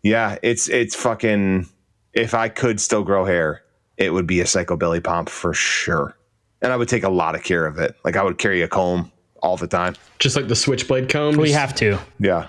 Yeah, it's fucking, if I could still grow hair, it would be a Psychobilly pomp for sure. And I would take a lot of care of it. Like, I would carry a comb all the time. Just like the switchblade comb? We have to. Yeah,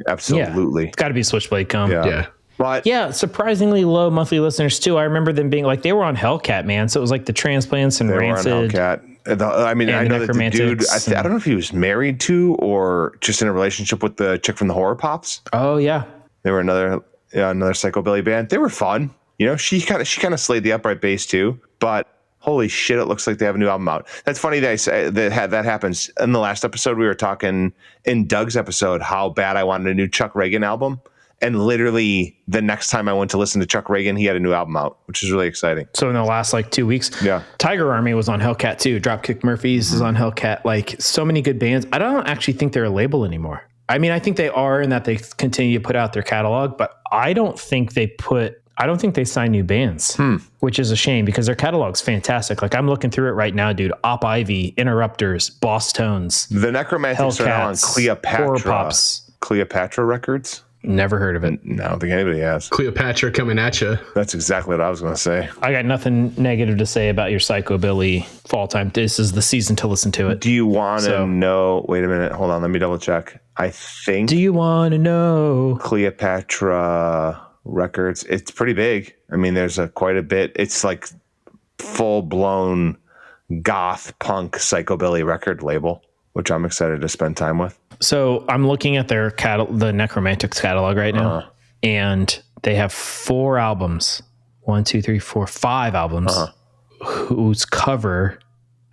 absolutely. Yeah, it's got to be switchblade comb. Yeah. But yeah, surpringly low monthly listeners too. I remember them being like, they were on Hellcat, man. So it was like the Transplants and Rancid. They were on Hellcat. I know that the dude, I don't know if he was married to or just in a relationship with the chick from the Horror Pops. Oh yeah. They were another psychobilly band. They were fun. She kind of slayed the upright bass too, but holy shit, it looks like they have a new album out. That's funny that I say that happens. In the last episode, we were talking in Doug's episode how bad I wanted a new Chuck Reagan album. And literally the next time I went to listen to Chuck Reagan, he had a new album out, which is really exciting. So in the last 2 weeks, Tiger Army was on Hellcat too. Dropkick Murphys is on Hellcat. So many good bands. I don't actually think they're a label anymore. I mean, I think they are in that they continue to put out their catalog, but I don't think they sign new bands, which is a shame because their catalog's fantastic. I'm looking through it right now, dude. Op Ivy, Interrupters, Boss Tones. The Necromantics are now on Horror Pops. Cleopatra Records. Never heard of it. No, I don't think anybody has. Cleopatra coming at you. That's exactly what I was going to say. I got nothing negative to say about your Psychobilly Fall Time. This is the season to listen to it. Do you want to know? Wait a minute. Hold on. Let me double check. I think. Do you want to know? Cleopatra Records. It's pretty big. I mean, there's quite a bit. It's like full blown goth punk psychobilly record label, which I'm excited to spend time with. So I'm looking at their the Necromantics catalog right now, and they have 4 albums. 5 albums whose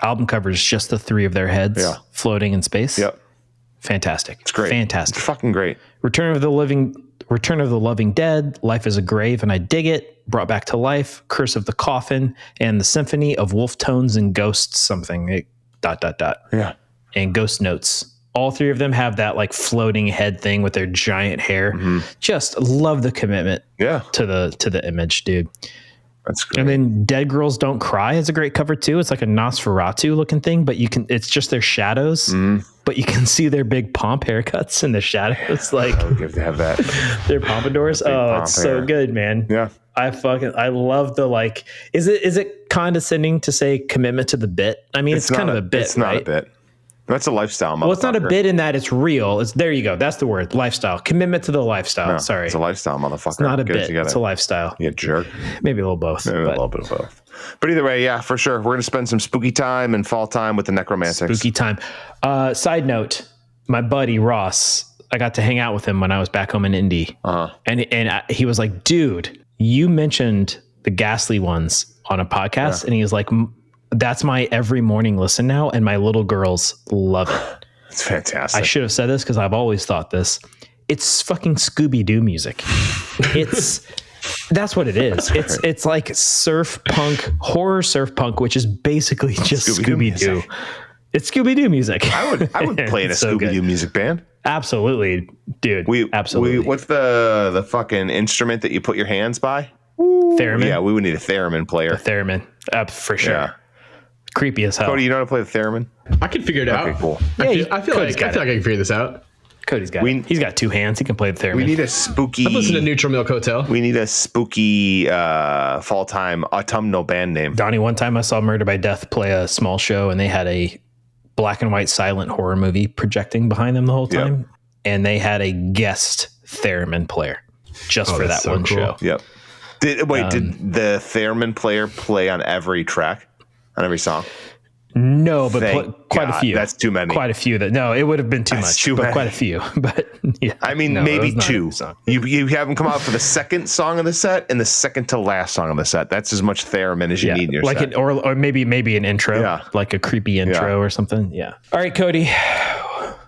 album cover is just the 3 of their heads floating in space. Yep. Fantastic. It's great. Fantastic. It's fucking great. Return of the Loving Dead, Life is a Grave and I Dig It, Brought Back to Life, Curse of the Coffin, and the Symphony of Wolf Tones and Ghosts something. ... Yeah. And Ghost Notes. All 3 of them have that floating head thing with their giant hair. Just love the commitment to the image, dude. That's great. And then Dead Girls Don't Cry is a great cover too. It's like a Nosferatu looking thing, but it's just their shadows, but you can see their big pomp haircuts in the shadows. I would give to have that. Their pompadours. Oh, it's so good, man. Yeah. I love the is it condescending to say commitment to the bit? I mean, it's kind of a bit, It's not a bit. That's a lifestyle, motherfucker. Well, it's not a bit in that it's real. There you go. That's the word. Lifestyle. Commitment to the lifestyle. No, Sorry. It's a lifestyle, motherfucker. It's not a bit. It's a lifestyle. You jerk. Maybe a little both. Maybe a little bit of both. But either way, yeah, for sure. We're going to spend some spooky time and fall time with the Necromantics. Spooky time. Side note, my buddy Ross, I got to hang out with him when I was back home in Indy. And he was like, dude, you mentioned the Ghastly ones on a podcast. And he was like, that's my every morning listen now, and my little girls love it. It's fantastic. I should have said this because I've always thought this. It's fucking Scooby-Doo music. That's what it is. It's like surf punk, horror surf punk, which is basically just Scooby-Doo. It's Scooby-Doo music. I would play in a so Scooby-Doo music band. Absolutely, dude. Absolutely. What's the fucking instrument that you put your hands by? Theremin. Yeah, we would need a theremin player. A theremin, for sure. Yeah. Creepy as hell. Cody, you know how to play the theremin? I can figure it out. Okay, cool. I feel like I can figure this out. Cody's got it. He's got 2 hands. He can play the theremin. We need a spooky. I've listened to Neutral Milk Hotel. We need a spooky fall time autumnal band name. Donnie, one time I saw Murder by Death play a small show, and they had a black and white silent horror movie projecting behind them the whole time, and they had a guest theremin player just for that one show. Yep. Did the theremin player play on every track? On every song? No, but quite a few. That's too many. Quite a few. It would have been too much, but quite a few. But yeah, I mean, maybe 2. You have them come out for the second song of the set and the second to last song of the set. That's as much theremin as you need in your set. Or maybe an intro, like a creepy intro or something. Yeah. All right, Cody,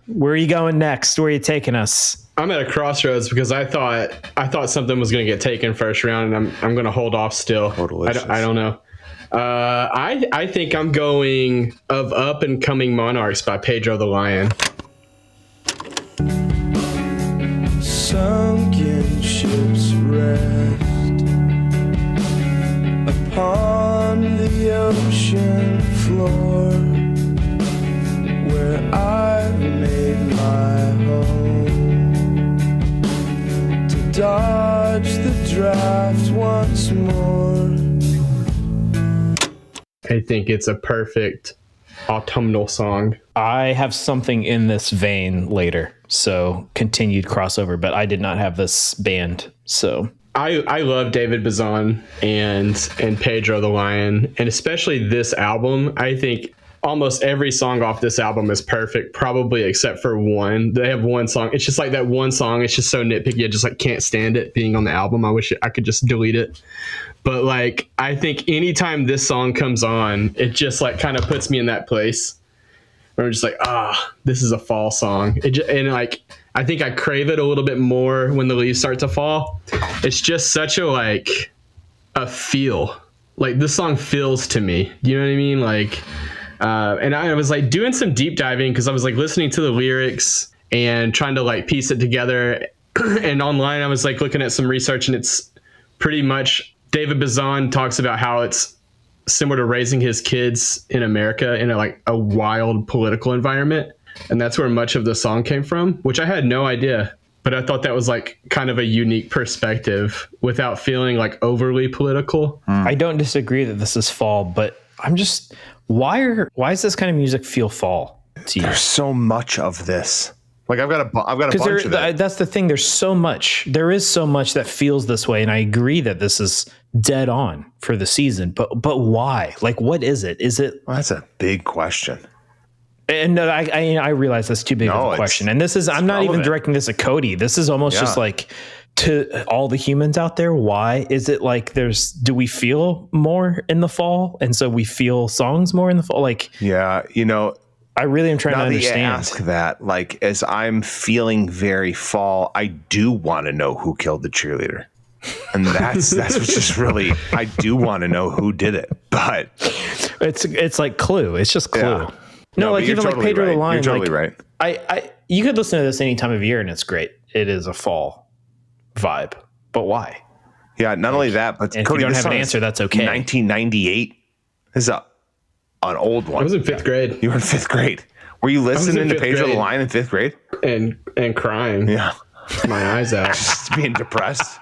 where are you going next? Where are you taking us? I'm at a crossroads because I thought something was going to get taken first round, and I'm going to hold off still. I don't know. I think I'm going of Up and Coming Monarchs by Pedro the Lion. Sunken ships rest upon the ocean floor, where I've made my home to dodge the draft once more. I think it's a perfect autumnal song. I have something in this vein later, so continued crossover, but I did not have this band, so... I love David Bazan and Pedro the Lion, and especially this album. I think almost every song off this album is perfect, probably except for one. They have one song. It's just like that one song. It's just so nitpicky. I just like can't stand it being on the album. I wish I could just delete it. But like, I think anytime this song comes on, it just like kind of puts me in that place where I'm just like, this is a fall song. And like, I think I crave it a little bit more when the leaves start to fall. It's just such a feel. Like this song feels to me. You know what I mean? Like, and I was like doing some deep diving because I was like listening to the lyrics and trying to like piece it together. And online, I was like looking at some research, and it's pretty much David Bazan talks about how it's similar to raising his kids in America in a wild political environment. And that's where much of the song came from, which I had no idea. But I thought that was like kind of a unique perspective without feeling like overly political. I don't disagree that this is fall, but I'm just, why does this kind of music feel fall to you? There's so much of this. Like I've got a bunch of it. That's the thing. There is so much that feels this way. And I agree that this is dead on for the season, but why? Like, what is it? Is it? Well, that's a big question. And I realize that's too big of a question. And this is, I'm not even directing this at Cody. This is almost just like to all the humans out there. Why is it like do we feel more in the fall? And so we feel songs more in the fall? Like, yeah, I really am trying to understand. Now that you ask that, like, as I'm feeling very fall, I do want to know who killed the cheerleader. And that's what's just really, I do want to know who did it. But it's like Clue. It's just Clue. Yeah. No, like even totally like Pedro right. the Lion. You're totally right. You could listen to this any time of year and it's great. It is a fall vibe. But why? Yeah, not only that, but Cody, if you don't have an answer, that's okay. 1998 is an old one. I was in 5th grade. You were in 5th grade. Were you listening to Pedro the Lion in 5th grade? And crying. Yeah. My eyes out. Just being depressed.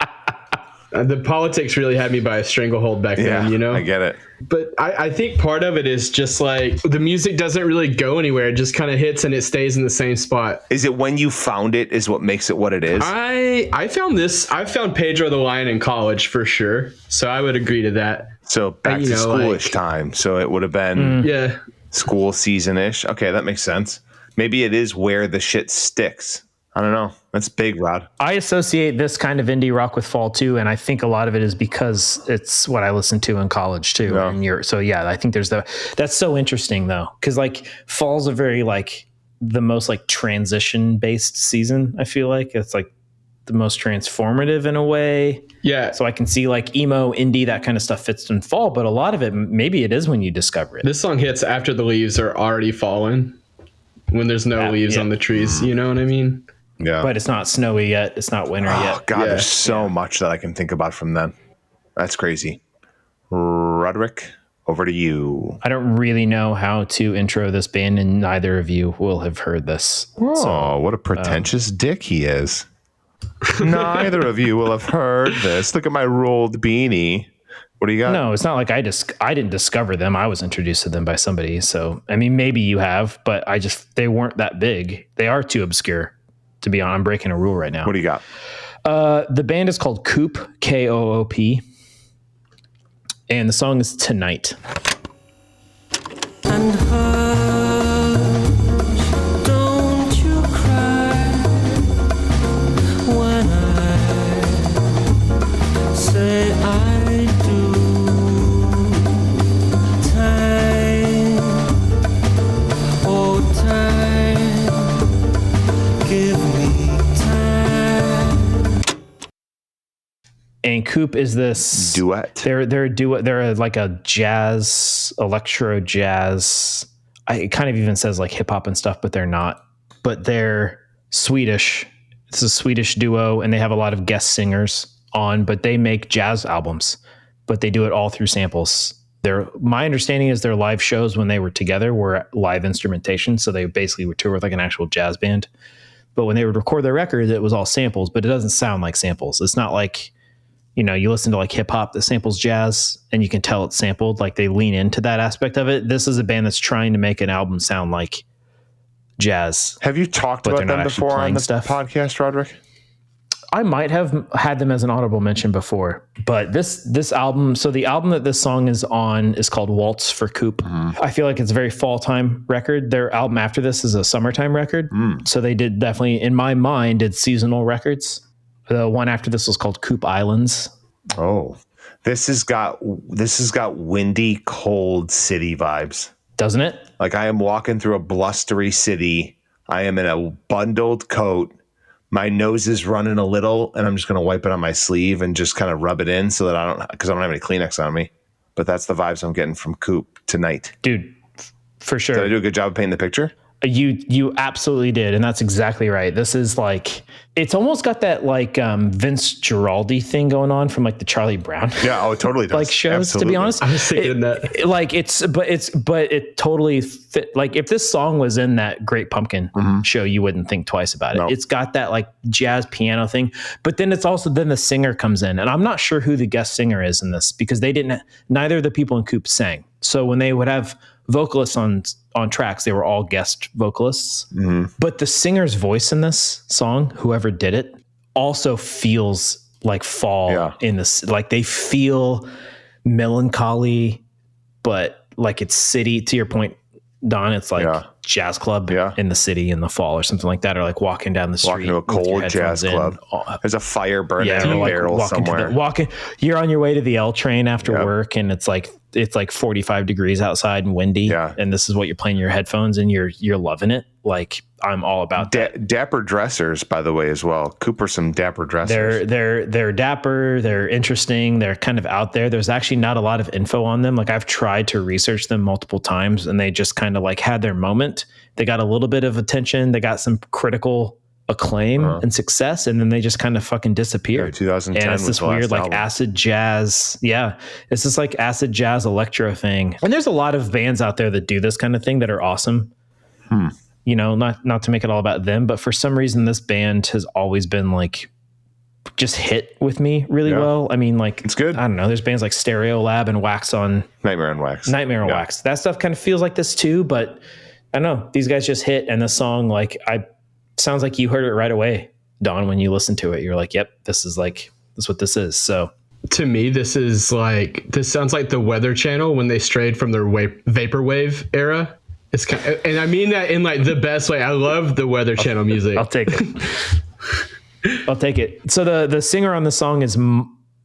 The politics really had me by a stranglehold back then, I get it. But I think part of it is just like the music doesn't really go anywhere. It just kind of hits and it stays in the same spot. Is it when you found it is what makes it what it is? I found Pedro the Lion in college for sure. So I would agree to that. So back to schoolish time. So it would have been school season-ish. Okay, that makes sense. Maybe it is where the shit sticks. I don't know. That's big, Rod. I associate this kind of indie rock with fall too, and I think a lot of it is because it's what I listened to in college too. Yeah. And I think that's so interesting though, because like fall's a very like the most like transition based season. I feel like it's like the most transformative in a way. Yeah. So I can see like emo, indie, that kind of stuff fits in fall, but a lot of it maybe it is when you discover it. This song hits after the leaves are already fallen, when there's no leaves on the trees. You know what I mean? Yeah. But it's not snowy yet. It's not winter yet. Oh, God, there's so much that I can think about from then. That's crazy. Roderick, over to you. I don't really know how to intro this band, and neither of you will have heard this. Oh, what a pretentious dick he is. Neither of you will have heard this. Look at my rolled beanie. What do you got? No, it's not like I didn't discover them. I was introduced to them by somebody. So, I mean, maybe you have, but they weren't that big. They are too obscure. To be honest, I'm breaking a rule right now. What do you got? The band is called Coop, Koop, and the song is Tonight. And hush, don't you cry when I say I do. Time, oh time, give me time. And Coop is this duet. They're a duet. They're like a jazz, electro jazz. It kind of even says like hip hop and stuff, but they're not. But they're Swedish. It's a Swedish duo, and they have a lot of guest singers on. But they make jazz albums, but they do it all through samples. My understanding is their live shows when they were together were live instrumentation, so they basically would tour with like an actual jazz band. But when they would record their records, it was all samples, but it doesn't sound like samples. It's not like, you listen to like hip hop that samples jazz and you can tell it's sampled. Like they lean into that aspect of it. This is a band that's trying to make an album sound like jazz. Have you talked about them before on the podcast, Roderick? I might have had them as an honorable mention before, but this album, so the album that this song is on is called Waltz for Coop. I feel like it's a very fall time record. Their album after this is a summertime record. So they did definitely, in my mind, did seasonal records. The one after this was called Coop Islands. Oh, this has got windy, cold city vibes, doesn't it? Like I am walking through a blustery city. I am in a bundled coat. My nose is running a little, and I'm just going to wipe it on my sleeve and just kind of rub it in so that because I don't have any Kleenex on me. But that's the vibes I'm getting from Coop tonight. Dude, for sure. Did I do a good job of painting the picture? You absolutely did, and that's exactly right. This is like, it's almost got that like Vince Giraldi thing going on from like the Charlie Brown. Yeah, oh, it totally does. Like shows, absolutely. To be honest. I was thinking that. Like but it totally fit. Like if this song was in that Great Pumpkin show, you wouldn't think twice about it. No. It's got that like jazz piano thing, but then it's also, then the singer comes in, and I'm not sure who the guest singer is in this because neither of the people in Coop sang. So when they would have vocalists on tracks, they were all guest vocalists. But the singer's voice in this song, whoever did it, also feels like fall in this. Like they feel melancholy, but like it's city. To your point, Don, it's like jazz club in the city in the fall or something like that, or like walking down the street, walking to a cold jazz club. There's a fire burning in a barrel somewhere. You're on your way to the L train after work, and it's like 45 degrees outside and windy, and this is what you're playing your headphones, and you're loving it. Like I'm all about that. Dapper dressers, by the way, as well. Cooper, some dapper dressers. They're dapper. They're interesting. They're kind of out there. There's actually not a lot of info on them. Like I've tried to research them multiple times, and they just kind of like had their moment. They got a little bit of attention. They got some critical acclaim and success, and then they just kind of fucking disappeared. 2010, and it's this weird like album. Acid jazz. Yeah, it's this like acid jazz electro thing. And there's a lot of bands out there that do this kind of thing that are awesome. You know, not to make it all about them, but for some reason this band has always been like just hit with me really well. I mean, like it's good. I don't know. There's bands like Stereo Lab and Wax on Nightmare on Wax. That stuff kind of feels like this too, but I don't know. These guys just hit, and the song sounds like you heard it right away, Don, when you listen to it. You're like, yep, this is what this is. So to me, this sounds like the Weather Channel when they strayed from their vaporwave era. It's kind of, and I mean that in like the best way. I love the Weather Channel music. I'll take it. So the singer on the song is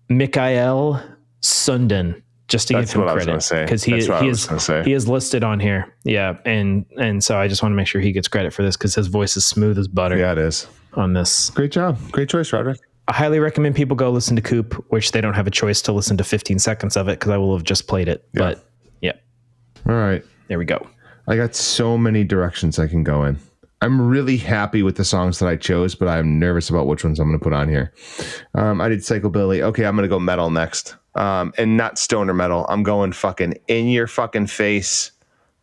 Mikael Sundin. Just to give him credit, because he is listed on here. Yeah, and so I just want to make sure he gets credit for this because his voice is smooth as butter. Yeah, it is on this. Great job, great choice, Roderick. I highly recommend people go listen to Coop, which they don't have a choice to listen to 15 seconds of it because I will have just played it. Yeah. But yeah, all right, there we go. I got so many directions I can go in. I'm really happy with the songs that I chose, but I'm nervous about which ones I'm going to put on here. I did psychobilly. Okay, I'm going to go metal next. And not stoner metal. I'm going fucking in your fucking face,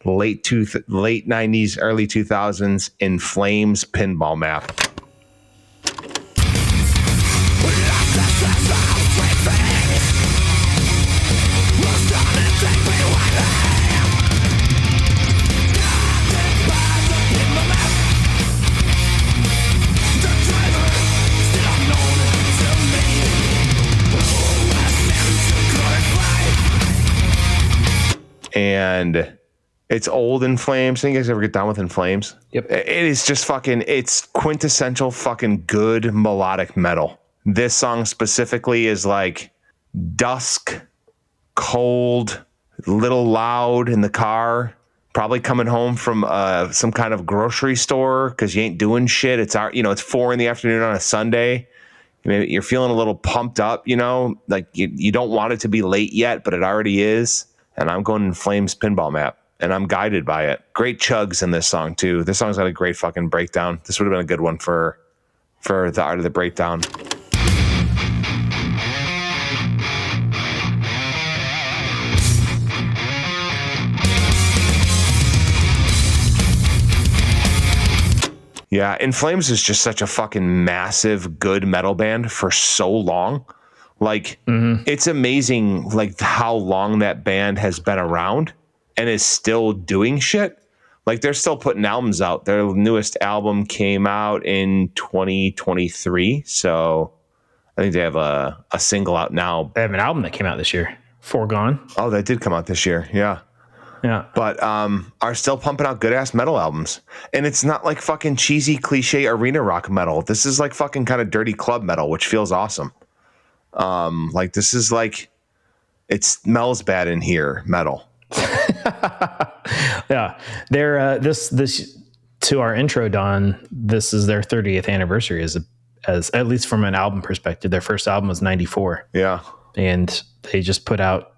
late 90s, early 2000s, In Flames pinball map. And it's old In Flames. Think you guys ever get down with In Flames? Yep. It is just fucking, it's quintessential fucking good melodic metal. This song specifically is like dusk, cold, little loud in the car, probably coming home from some kind of grocery store because you ain't doing shit. It's it's 4 p.m. on a Sunday. Maybe you're feeling a little pumped up, like you don't want it to be late yet, but it already is. And I'm going In Flames pinball map, and I'm guided by it. Great chugs in this song too. This song's got a great fucking breakdown. This would have been a good one for the art of the breakdown. Yeah, In Flames is just such a fucking massive, good metal band for so long. Like, It's amazing, like, how long that band has been around and is still doing shit. Like, they're still putting albums out. Their newest album came out in 2023. So, I think they have a single out now. They have an album that came out this year, Foregone. Oh, that did come out this year. Yeah. Yeah. But are still pumping out good ass metal albums. And it's not like fucking cheesy cliche arena rock metal. This is like fucking kind of dirty club metal, which feels awesome. Like this is like it smells bad in here metal. Yeah. They're this to our intro, Don, this is their 30th anniversary as at least from an album perspective. Their first album was 94. Yeah. And they just put out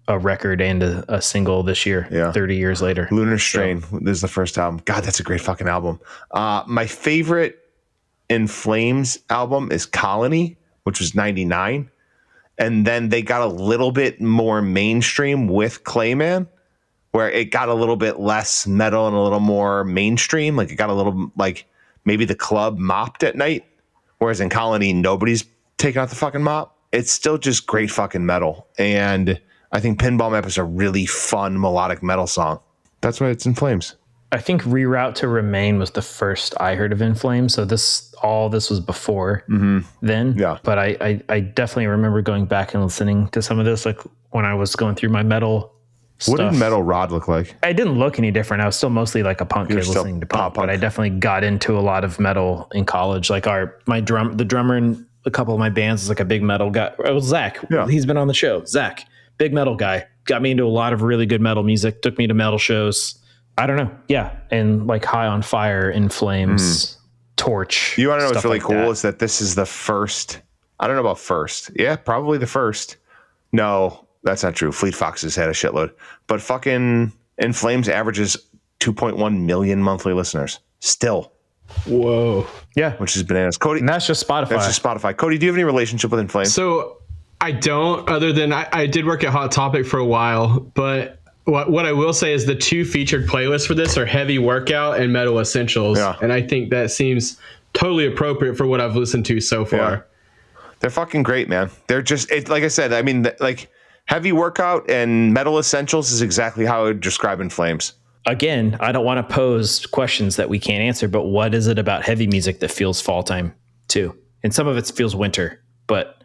a record and a single this year, 30 years later. Lunar Strain, this is the first album. God, that's a great fucking album. My favorite In Flames album is Colony, which was 99. And then they got a little bit more mainstream with Clayman, where it got a little bit less metal and a little more mainstream. Like it got a little like maybe the club mopped at night. Whereas in Colony, nobody's taking out the fucking mop. It's still just great fucking metal. And I think Pinball Map is a really fun melodic metal song. That's why it's In Flames. I think Reroute to Remain was the first I heard of In Flames. So this was before then. Yeah. But I definitely remember going back and listening to some of this, like when I was going through my metal stuff. What did Metal Rod look like? I didn't look any different. I was still mostly like a punk kid listening to punk, but I definitely got into a lot of metal in college. Like the drummer in a couple of my bands is like a big metal guy. It was Zach. Yeah. He's been on the show. Zach, big metal guy, got me into a lot of really good metal music, took me to metal shows. I don't know. Yeah. And like High on Fire, In Flames, Torch. You want to know what's really like cool is that this is the first. I don't know about first. Yeah, probably the first. No, that's not true. Fleet Foxes had a shitload. But fucking In Flames averages 2.1 million monthly listeners. Still. Whoa. Yeah. Which is bananas. Cody. And that's just Spotify. That's just Spotify. Cody, do you have any relationship with In Flames? So I don't, other than I did work at Hot Topic for a while, but what I will say is the two featured playlists for this are Heavy Workout and Metal Essentials. Yeah. And I think that seems totally appropriate for what I've listened to so far. Yeah. They're fucking great, man. They're just, like I said, I mean, like Heavy Workout and Metal Essentials is exactly how I would describe In Flames. Again, I don't want to pose questions that we can't answer, but what is it about heavy music that feels fall time too? And some of it feels winter, but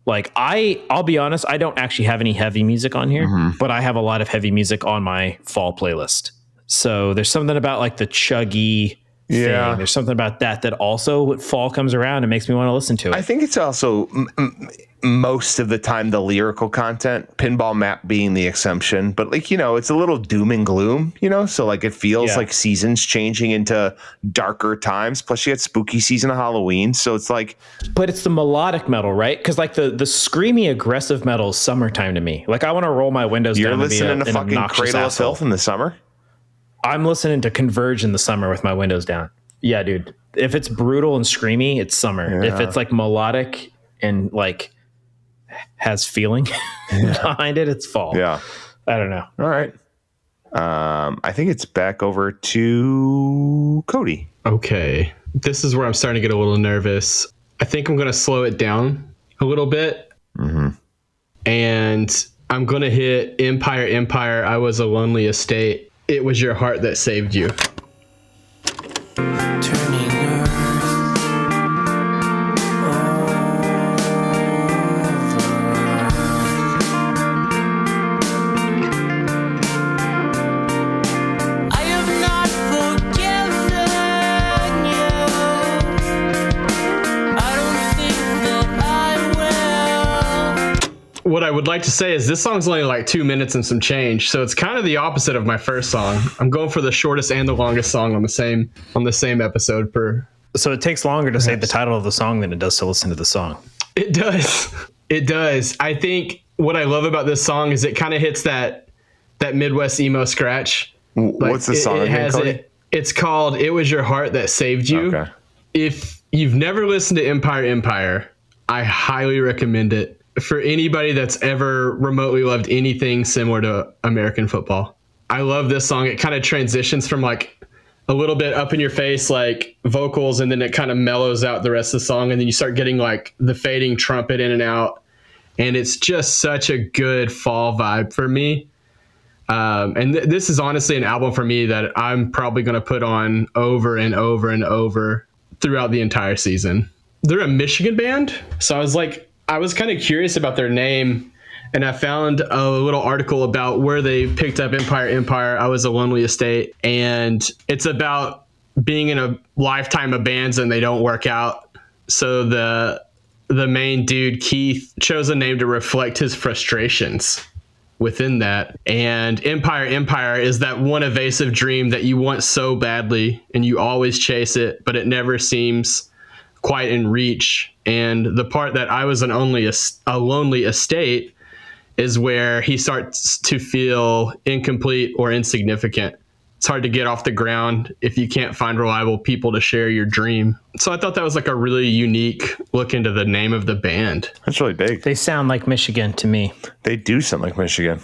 like I'll be honest, I don't actually have any heavy music on here, but I have a lot of heavy music on my fall playlist. So there's something about like the chuggy thing. There's something about that also when fall comes around, it makes me want to listen to it. I think it's also most of the time the lyrical content, Pinball Map being the exception, but like, you know, it's a little doom and gloom, you know, so like it feels like seasons changing into darker times. Plus you had spooky season of Halloween, so it's like, but it's the melodic metal, right? Because like the screamy aggressive metal is summertime to me. Like I want to roll my windows you're down. You're listening to fucking Cradle of Filth in the summer. I'm listening to Converge in the summer with my windows down. Yeah, dude. If it's brutal and screamy, it's summer. Yeah. If it's like melodic and like has feeling behind it, it's fall. Yeah. I don't know. All right. I think it's back over to Cody. Okay. This is where I'm starting to get a little nervous. I think I'm going to slow it down a little bit. And I'm going to hit Empire. I Was a Lonely Estate. It Was Your Heart That Saved You. Turning earth I have not forgiven you. I don't think that I will. What I would like to say is this song's only like 2 minutes and some change, so it's kind of the opposite of my first song. I'm going for the shortest and the longest song on the same episode per. So it takes longer to say the title of the song than it does to listen to the song. It does. It does. I think what I love about this song is it kind of hits that Midwest emo scratch. What's the song again, Cody? It's called It Was Your Heart That Saved You. Okay. If you've never listened to Empire, I highly recommend it for anybody that's ever remotely loved anything similar to American football. I love this song. It kind of transitions from like a little bit up in your face, like vocals, and then it kind of mellows out the rest of the song. And then you start getting like the fading trumpet in and out. And it's just such a good fall vibe for me. And this is honestly an album for me that I'm probably going to put on over and over and over throughout the entire season. They're a Michigan band. So I was kind of curious about their name, and I found a little article about where they picked up Empire. I Was a Lonely Estate, and it's about being in a lifetime of bands and they don't work out. So the main dude, Keith, chose a name to reflect his frustrations within that. And Empire is that one evasive dream that you want so badly and you always chase it, but it never seems quite in reach. And the part that I was a lonely estate is where he starts to feel incomplete or insignificant. It's hard to get off the ground if you can't find reliable people to share your dream. So I thought that was like a really unique look into the name of the band. That's really big. They sound like Michigan to me. They do sound like Michigan.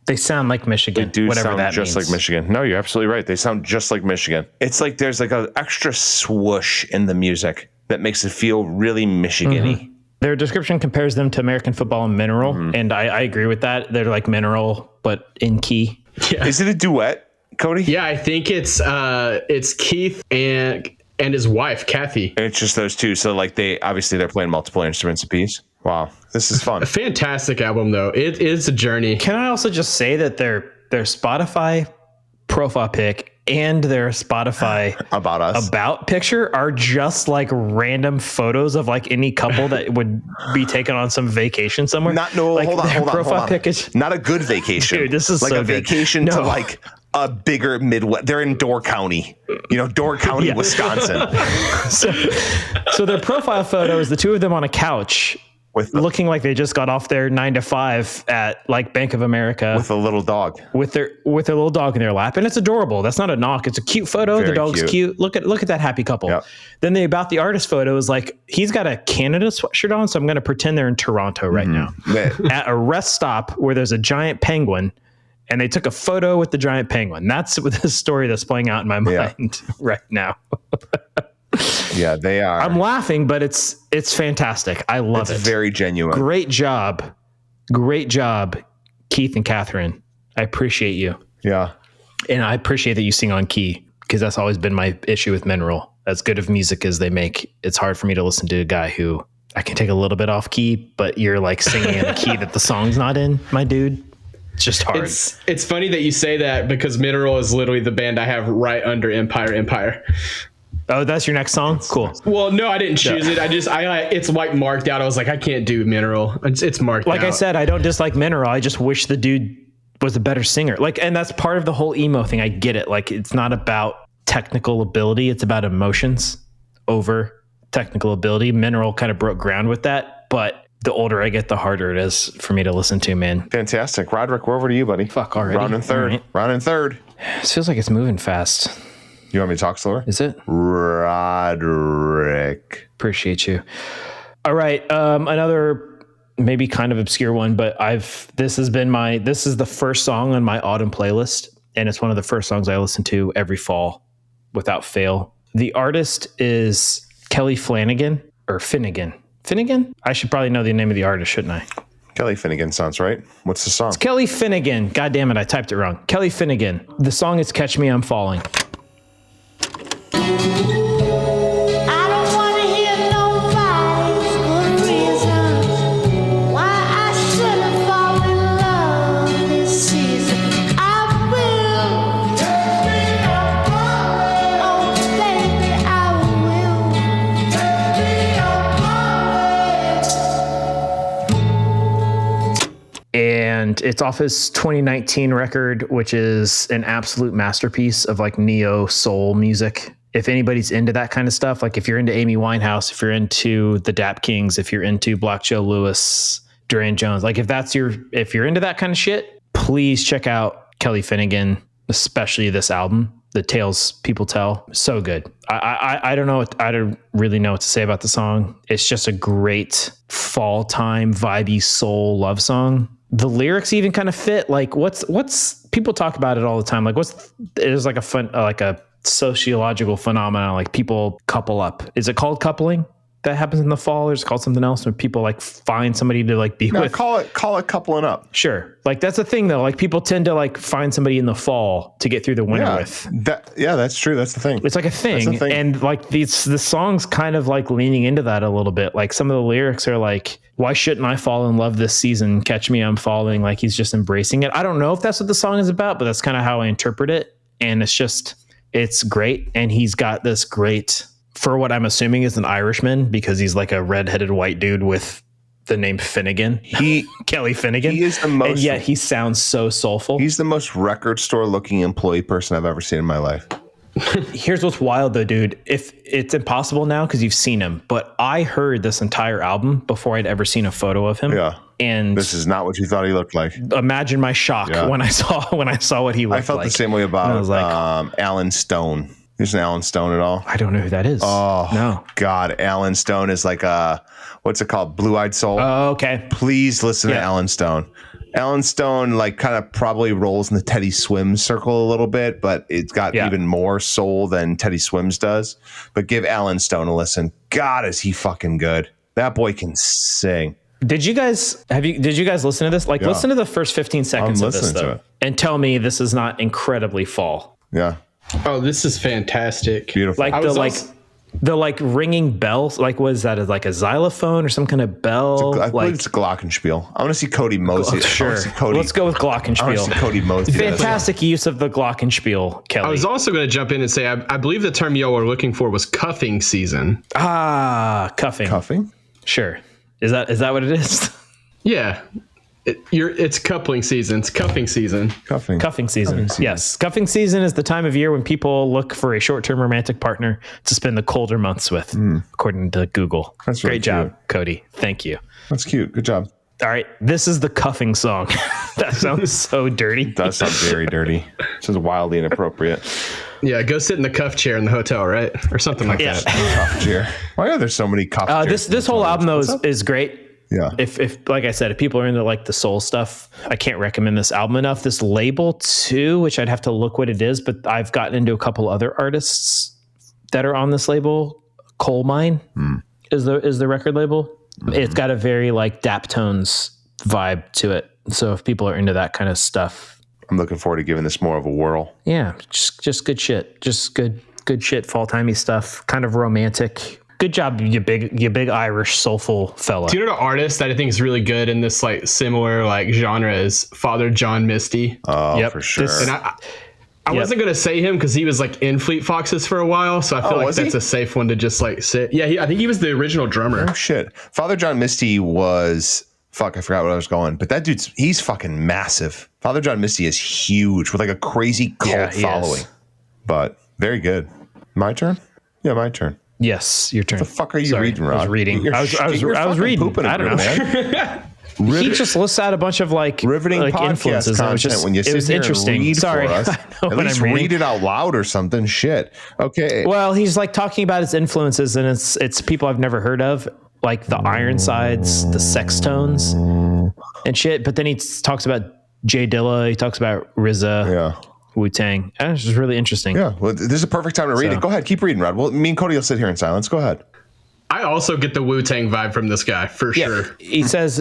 They sound like Michigan. They do whatever sound that just means. like Michigan. No, you're absolutely right. They sound just like Michigan. It's like there's like an extra swoosh in the music that makes it feel really Michigan-y. Mm-hmm. Their description compares them to American football and Mineral, and I agree with that. They're like Mineral, but in key. Yeah. Is it a duet, Cody? Yeah, I think it's Keith and his wife, Kathy. And it's just those two. So like they're playing multiple instruments apiece. Wow, this is fun. A fantastic album, though. It is a journey. Can I also just say that their Spotify profile pic and their Spotify about picture are just like random photos of like any couple that would be taken on some vacation somewhere. Hold on. Pic is, not a good vacation. Dude, this is like so a vacation to like a bigger Midwest. They're in Door County, Door County, Wisconsin. So their profile photo is the two of them on a couch looking like they just got off their 9-to-5 at like Bank of America with a little dog with their little dog in their lap, and it's adorable. That's not a knock. It's a cute photo. The dog's cute. Look at that happy couple. Yep. Then the About the Artist photo is like he's got a Canada sweatshirt on, so I'm going to pretend they're in Toronto right now at a rest stop where there's a giant penguin, and they took a photo with the giant penguin. That's the story that's playing out in my mind right now. Yeah, they are. I'm laughing, but it's fantastic. I love it. It's very genuine. Great job, Keith and Catherine. I appreciate you. Yeah, and I appreciate that you sing on key because that's always been my issue with Mineral. As good of music as they make, it's hard for me to listen to a guy who I can take a little bit off key, but you're like singing in a key that the song's not in, my dude. It's just hard. It's funny that you say that because Mineral is literally the band I have right under Empire. Oh, that's your next song? Cool. Well, no, I didn't choose it. It's like marked out. I was like, I can't do Mineral. It's marked out. Like I said, I don't dislike Mineral. I just wish the dude was a better singer. Like, and that's part of the whole emo thing. I get it. Like, it's not about technical ability. It's about emotions over technical ability. Mineral kind of broke ground with that, but the older I get, the harder it is for me to listen to, man. Fantastic. Roderick, we're over to you, buddy. Fuck already. Round in third. Right. Round in third. This feels like it's moving fast. You want me to talk slower? Is it? Roderick. Appreciate you. All right. Another maybe kind of obscure one, but this is the first song on my autumn playlist. And it's one of the first songs I listen to every fall without fail. The artist is Kelly Flanagan or Finnegan. Finnegan? I should probably know the name of the artist, shouldn't I? Kelly Finnegan sounds right. What's the song? It's Kelly Finnegan. God damn it. I typed it wrong. Kelly Finnegan. The song is Catch Me, I'm Falling. I don't want to hear nobody's good reasons why I shouldn't fall in love this season. I will. Catch me, I'm falling. Oh, baby, I will. Catch me, I'm falling. And it's off his 2019 record, which is an absolute masterpiece of like neo soul music. If anybody's into that kind of stuff, like if you're into Amy Winehouse, if you're into the Dap Kings, if you're into Black Joe Lewis, Duran Jones, like if you're into that kind of shit, please check out Kelly Finnegan, especially this album, The Tales People Tell. So good. I don't know. I don't really know what to say about the song. It's just a great fall time vibey soul love song. The lyrics even kind of fit. Like what's people talk about it all the time. Like there's like a sociological phenomenon, like people couple up. Is it called coupling? that happens in the fall, or is it called something else when people like find somebody to like be with? Call it coupling up. Sure. Like that's the thing though. Like people tend to like find somebody in the fall to get through the winter with. That's true. That's the thing. It's like a thing. And like the song's kind of like leaning into that a little bit. Like some of the lyrics are like, why shouldn't I fall in love this season? Catch me, I'm falling. Like he's just embracing it. I don't know if that's what the song is about, but that's kind of how I interpret it. And it's great. And he's got this great, for what I'm assuming is an Irishman, because he's like a redheaded white dude with the name Finnegan. Kelly Finnegan. He is the most, and yet he sounds so soulful. He's the most record store looking employee person I've ever seen in my life. Here's what's wild though, dude. If it's impossible now because you've seen him, but I heard this entire album before I'd ever seen a photo of him. Yeah. And this is not what you thought he looked like. Imagine my shock when I saw what he looked like. I felt the same way about I was like, Alan Stone. There's an Alan Stone at all? I don't know who that is. Oh, no. God. Alan Stone is like what's it called? Blue-Eyed Soul. Oh, okay. Please listen to Alan Stone. Alan Stone like kind of probably rolls in the Teddy Swims circle a little bit, but it's got even more soul than Teddy Swims does. But give Alan Stone a listen. God, is he fucking good. That boy can sing. Did you guys listen to this? Like listen to the first 15 seconds of this though, and tell me this is not incredibly fall. Yeah. Oh, this is fantastic. Beautiful. Like the ringing bells. Like, what is that? Is like a xylophone or some kind of bell? I believe it's a glockenspiel. I want to see Cody Mosley. Sure. Let's go with glockenspiel. I want to see Cody Mosley. Fantastic use of the glockenspiel, Kelly. I was also going to jump in and say, I believe the term y'all were looking for was cuffing season. Ah, cuffing. Cuffing? Sure. Is that what it is? Yeah. It's coupling season. It's cuffing season. Cuffing season. Yes. Cuffing season is the time of year when people look for a short-term romantic partner to spend the colder months with, according to Google. That's really Great job, cute. Cody. Thank you. That's cute. Good job. All right. This is the cuffing song. That sounds so dirty. It does sound very dirty. This is wildly inappropriate. Yeah, go sit in the cuff chair in the hotel, right? Or something like that. Cuff chair. Why are there so many cuff chairs? This whole album, though, is great. Yeah. If like I said, if people are into like the soul stuff, I can't recommend this album enough. This label too, which I'd have to look what it is, but I've gotten into a couple other artists that are on this label. Coal Mine is the record label. It's got a very like Daptones vibe to it. So if people are into that kind of stuff, I'm looking forward to giving this more of a whirl. Yeah, just good shit. Just good shit, fall-timey stuff, kind of romantic. Good job, you big Irish soulful fella. Do you know the artist that I think is really good in this like similar like genre is Father John Misty? Oh, for sure. And I wasn't gonna say him because he was like in Fleet Foxes for a while, so I feel like that's a safe one to just like sit. Yeah, I think he was the original drummer. Oh shit, Father John Misty was I forgot what I was going, but that he's fucking massive. Father John Misty is huge with like a crazy cult following, but very good. My turn? Yeah, my turn. Yes, your turn. What the fuck are you reading, Rod? I was reading. I was reading. I don't know. Man. He just lists out a bunch of like riveting like podcast influences. Content when you sit it was here interesting. And read Sorry, for us. At least read it out loud or something. Shit. Okay. Well, he's like talking about his influences, and it's people I've never heard of, like the Ironsides, the Sextones, and shit. But then he talks about Jay Dilla. He talks about RZA. Yeah. Wu-Tang. It's just really interesting. Yeah. Well, this is a perfect time to read it. Go ahead. Keep reading, Rod. Well, me and Cody will sit here in silence. Go ahead. I also get the Wu-Tang vibe from this guy, for sure. He says,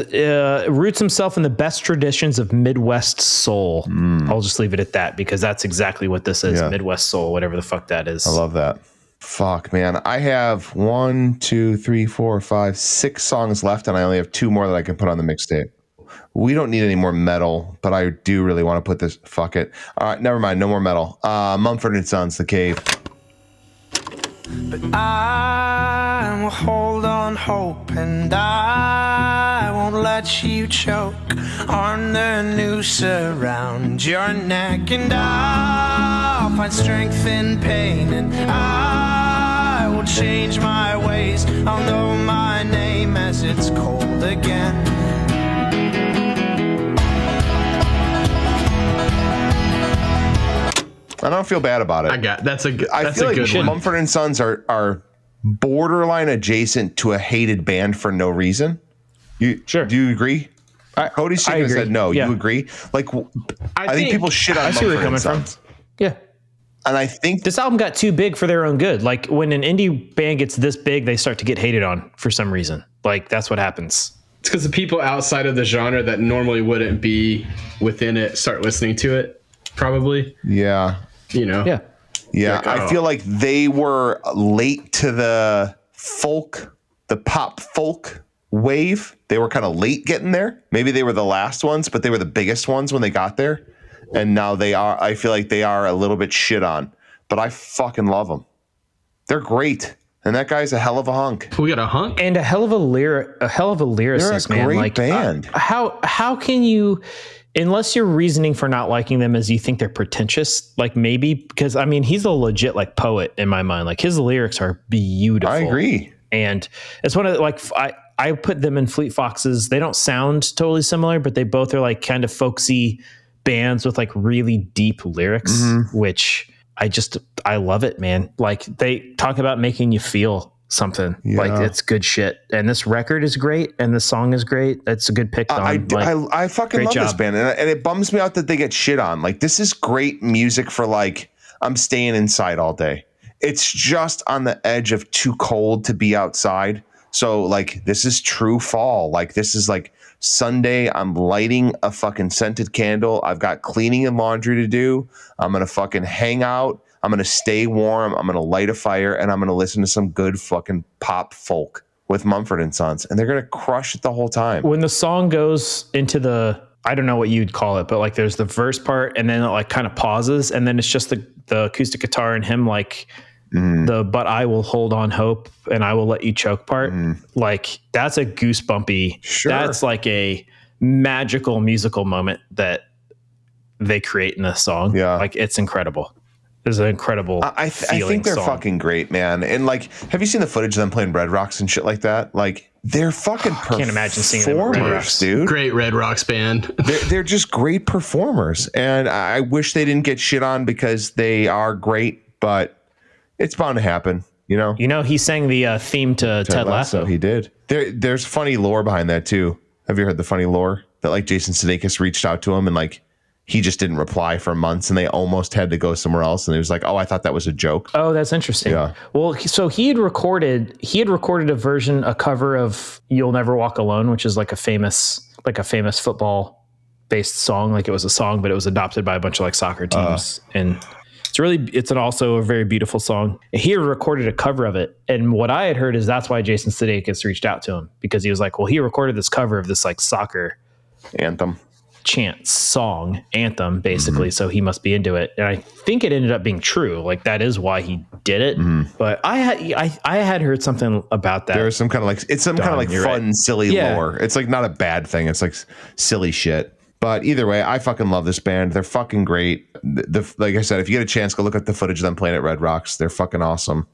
roots himself in the best traditions of Midwest soul. I'll just leave it at that because that's exactly what this is. Midwest soul, whatever the fuck that is. I love that. Fuck, man. I have 1, 2, 3, 4, 5, 6 songs left, and I only have 2 more that I can put on the mixtape. We don't need any more metal, but I do really want to put this. Fuck it. All right, never mind. No more metal. Mumford & Sons, The Cave. But I will hold on hope, and I won't let you choke on the noose around your neck, and I'll find strength in pain, and I will change my ways. I'll know my name as it's cold again. I don't feel bad about it. That's a good one. One. Mumford & Sons are borderline adjacent to a hated band for no reason. Sure. Do you agree? Cody Stevens said no. Yeah. You agree? Like, I think people shit on I see where you're Mumford & coming Sons. from. Yeah. And I think this album got too big for their own good. Like when an indie band gets this big, they start to get hated on for some reason. Like that's what happens. It's because the people outside of the genre that normally wouldn't be within it start listening to it. Probably. Yeah. You know. Yeah. Yeah. Like, I feel like they were late to the pop folk wave. They were kind of late getting there. Maybe they were the last ones, but they were the biggest ones when they got there. And now I feel like they are a little bit shit on, but I fucking love them. They're great. And that guy's a hell of a hunk. We got a hunk and a hell of a lyricist, They're a man. great Like band. How can you, unless your reasoning for not liking them is you think they're pretentious, like maybe, because I mean, he's a legit like poet in my mind. Like his lyrics are beautiful. I agree. And it's one of the, like, I put them in Fleet Foxes. They don't sound totally similar, but they both are like kind of folksy bands with like really deep lyrics, which I love it, man. Like they talk about making you feel something. Yeah. Like it's good shit. And this record is great. And the song is great. That's a good pick. I fucking love this band. And it bums me out that they get shit on. Like this is great music for like, I'm staying inside all day. It's just on the edge of too cold to be outside. So like, this is true fall. Like this is like Sunday. I'm lighting a fucking scented candle. I've got cleaning and laundry to do. I'm going to fucking hang out. I'm going to stay warm. I'm going to light a fire and I'm going to listen to some good fucking pop folk with Mumford & Sons. And they're going to crush it the whole time. When the song goes into the, I don't know what you'd call it, but like there's the verse part and then it like kind of pauses and then it's just the acoustic guitar and him like but I will hold on hope and I will let you choke part. Like that's a goosebumpy, that's like a magical musical moment that they create in this song. Yeah. Like it's incredible. It's an incredible I think they're fucking great, man. And like, have you seen the footage of them playing Red Rocks and shit like that? Like they're fucking performers, can't imagine seeing them at Red Rocks. dude. Great Red Rocks band. They're just great performers. And I wish they didn't get shit on because they are great, but it's bound to happen, you know? You know, he sang the theme to Ted Lasso. He did. There's funny lore behind that too. Have you heard the funny lore that like Jason Sudeikis reached out to him and like he just didn't reply for months and they almost had to go somewhere else and he was like, "Oh, I thought that was a joke." Oh, that's interesting. Yeah. Well, so he had recorded a cover of "You'll Never Walk Alone," which is like a famous football based song. Like it was a song, but it was adopted by a bunch of like soccer teams and. It's also a very beautiful song. He had recorded a cover of it. And what I had heard is that's why Jason Sudeikis reached out to him because he was like, well, he recorded this cover of this like soccer anthem anthem, basically. So he must be into it. And I think it ended up being true. Like that is why he did it. But I had heard something about that. There's some kind of like, it's some kind of like fun, silly lore. It's like not a bad thing. It's like silly shit. But either way, I fucking love this band. They're fucking great. Like I said, if you get a chance, go look at the footage of them playing at Red Rocks. They're fucking awesome.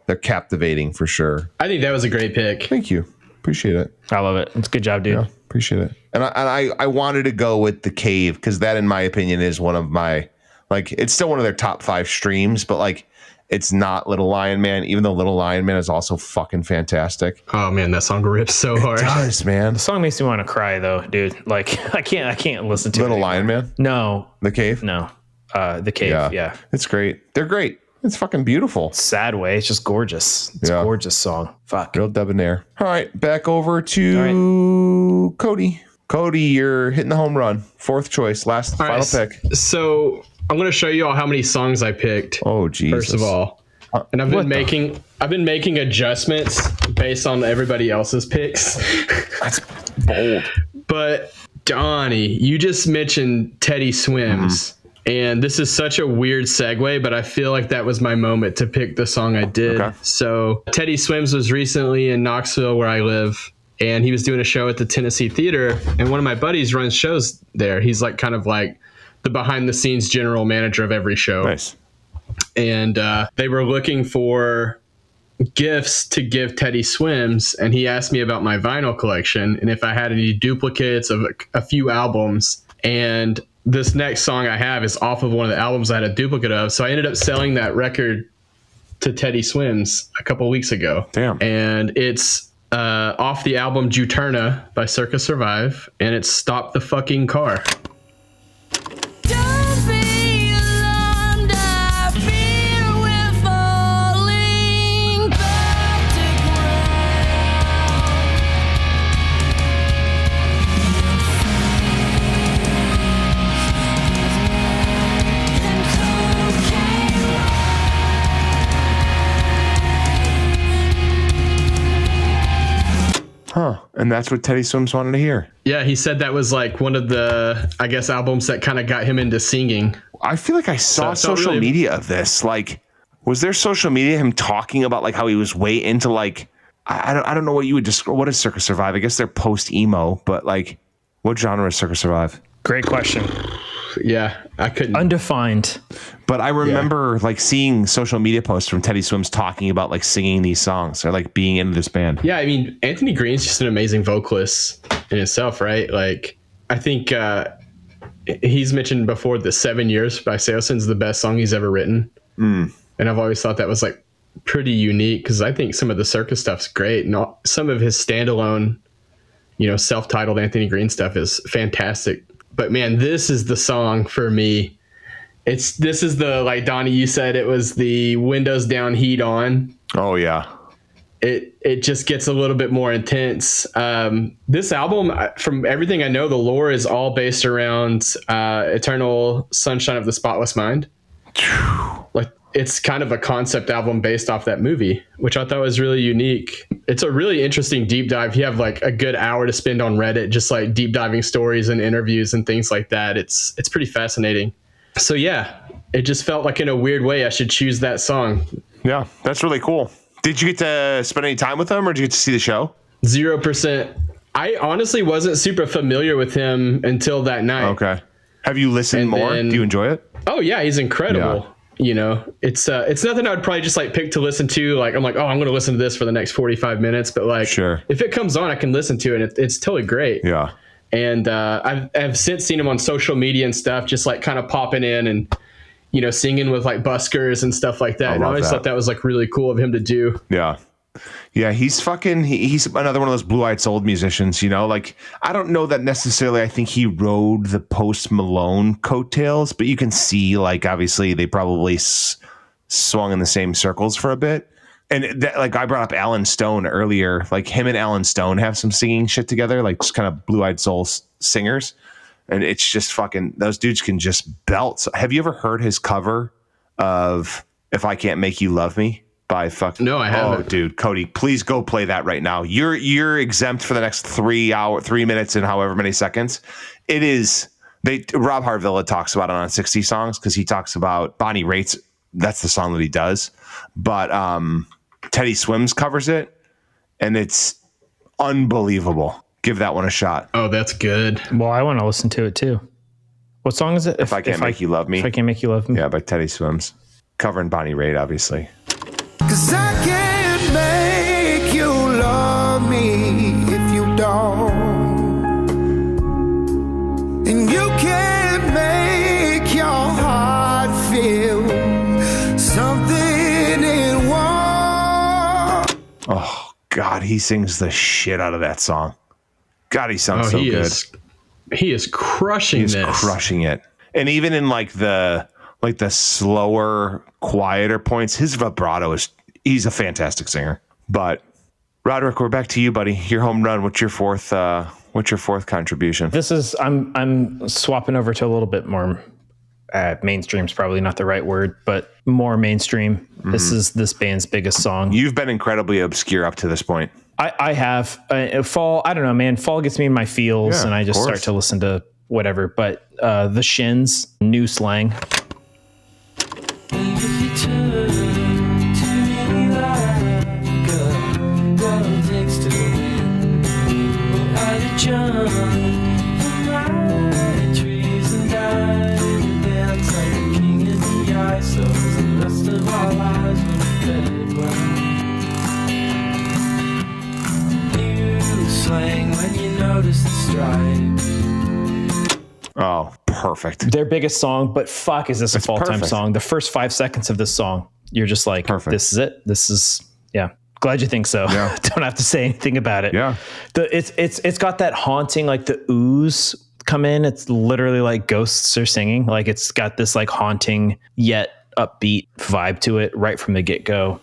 They're captivating for sure. I think that was a great pick. Thank you. Appreciate it. I love it. It's a good job, dude. Yeah, appreciate it. And I wanted to go with The Cave because that, in my opinion, is one of my, like, it's still one of their top 5 streams, but like, it's not Little Lion Man, even though Little Lion Man is also fucking fantastic. Oh man, that song rips so hard. It does, man. The song makes me want to cry though, dude. Like I can't listen to Little Lion Man? No. The Cave? No. The Cave, yeah. It's great. They're great. It's fucking beautiful. Sad way. It's just gorgeous. It's a gorgeous song. Fuck. Real debonair. All right, back over to Cody. Cody, you're hitting the home run. 4th choice. Final pick. So I'm going to show you all how many songs I picked. Oh, Jesus. First of all, and I've been making adjustments based on everybody else's picks. That's bold. But Donnie, you just mentioned Teddy Swims, and this is such a weird segue, but I feel like that was my moment to pick the song I did. Okay. So Teddy Swims was recently in Knoxville, where I live, and he was doing a show at the Tennessee Theater, and one of my buddies runs shows there. He's like kind of like the behind the scenes general manager of every show. Nice. And they were looking for gifts to give Teddy Swims, and he asked me about my vinyl collection and if I had any duplicates of a few albums. And this next song I have is off of one of the albums I had a duplicate of. So I ended up selling that record to Teddy Swims a couple weeks ago. Damn. And it's off the album Juturna by Circa Survive, and it's Stop the Fucking Car. Don't be alarmed, I've been And that's what Teddy Swims wanted to hear. Yeah, he said that was like one of the, I guess, albums that kind of got him into singing. I feel like I saw social media of this. Like, was there social media him talking about like how he was way into like, I don't know what you would describe. What is Circus Survive? I guess they're post emo, but like, what genre is Circus Survive? Great question. Yeah, I couldn't. Undefined. But I remember like seeing social media posts from Teddy Swims talking about like singing these songs or like being in this band. Yeah, I mean, Anthony Green's just an amazing vocalist in itself, right? Like, I think he's mentioned before the 7 Years by Seosin's the best song he's ever written. And I've always thought that was like pretty unique because I think some of the Circus stuff's great. And some of his standalone, self-titled Anthony Green stuff is fantastic. But man, this is the song for me. This is the, like Donnie, you said it was the windows down, heat on. Oh yeah. It just gets a little bit more intense. This album, from everything I know, the lore is all based around Eternal Sunshine of the Spotless Mind. Like, it's kind of a concept album based off that movie, which I thought was really unique. It's a really interesting deep dive. You have like a good hour to spend on Reddit, just like deep diving stories and interviews and things like that. It's pretty fascinating. So yeah, it just felt like in a weird way I should choose that song. Yeah, that's really cool. Did you get to spend any time with him or did you get to see the show? 0%. I honestly wasn't super familiar with him until that night. Okay. Have you listened more? Do you enjoy it? Oh yeah, he's incredible. Yeah. It's nothing I would probably just like pick to listen to. Like, I'm like, oh, I'm going to listen to this for the next 45 minutes. But like, sure, if it comes on, I can listen to it. And it's totally great. Yeah. And I've since seen him on social media and stuff, just like kind of popping in and, singing with like buskers and stuff like that. And I always thought that was like really cool of him to do. Yeah. Yeah, he's another one of those blue-eyed soul musicians, like, I don't know that necessarily I think he rode the Post Malone coattails, but you can see, like, obviously they probably swung in the same circles for a bit. And that, like, I brought up Alan Stone earlier, like him and Alan Stone have some singing shit together, like just kind of blue-eyed soul singers. And it's just fucking, those dudes can just belt. Have you ever heard his cover of If I Can't Make You Love Me? By fucking no, I haven't. Oh, dude, Cody, please go play that right now. You're exempt for the next 3 minutes and however many seconds. It is. Rob Harvilla talks about it on 60 Songs because he talks about Bonnie Raitt's. That's the song that he does, but Teddy Swims covers it, and it's unbelievable. Give that one a shot. Oh, that's good. Well, I want to listen to it too. What song is it? If I Can't Make You Love Me. If I Can't Make You Love Me. Yeah, by Teddy Swims, covering Bonnie Raitt, obviously. 'Cause I can't make you love me if you don't. And you can't make your heart feel something it wants. Oh, God, he sings the shit out of that song. God, he sounds so good. He is crushing this. He's crushing it. And even in like the slower, quieter points, his vibrato he's a fantastic singer. But Roderick, we're back to you, buddy. Your home run. What's your fourth contribution? This is I'm swapping over to a little bit more mainstream's probably not the right word, but more mainstream. Mm-hmm. This is this band's biggest song. You've been incredibly obscure up to this point. I have. Fall, I don't know, man. Fall gets me in my feels, and I just start to listen to whatever. But the Shins, New Slang. Oh, perfect. Their biggest song, but fuck, is this a fall-time song? The first 5 seconds of this song, you're just like, this is it. This is, yeah. Glad you think so. Yeah. Don't have to say anything about it. Yeah. It's got that haunting, like the ooze come in. It's literally like ghosts are singing. Like it's got this like haunting yet upbeat vibe to it right from the get-go.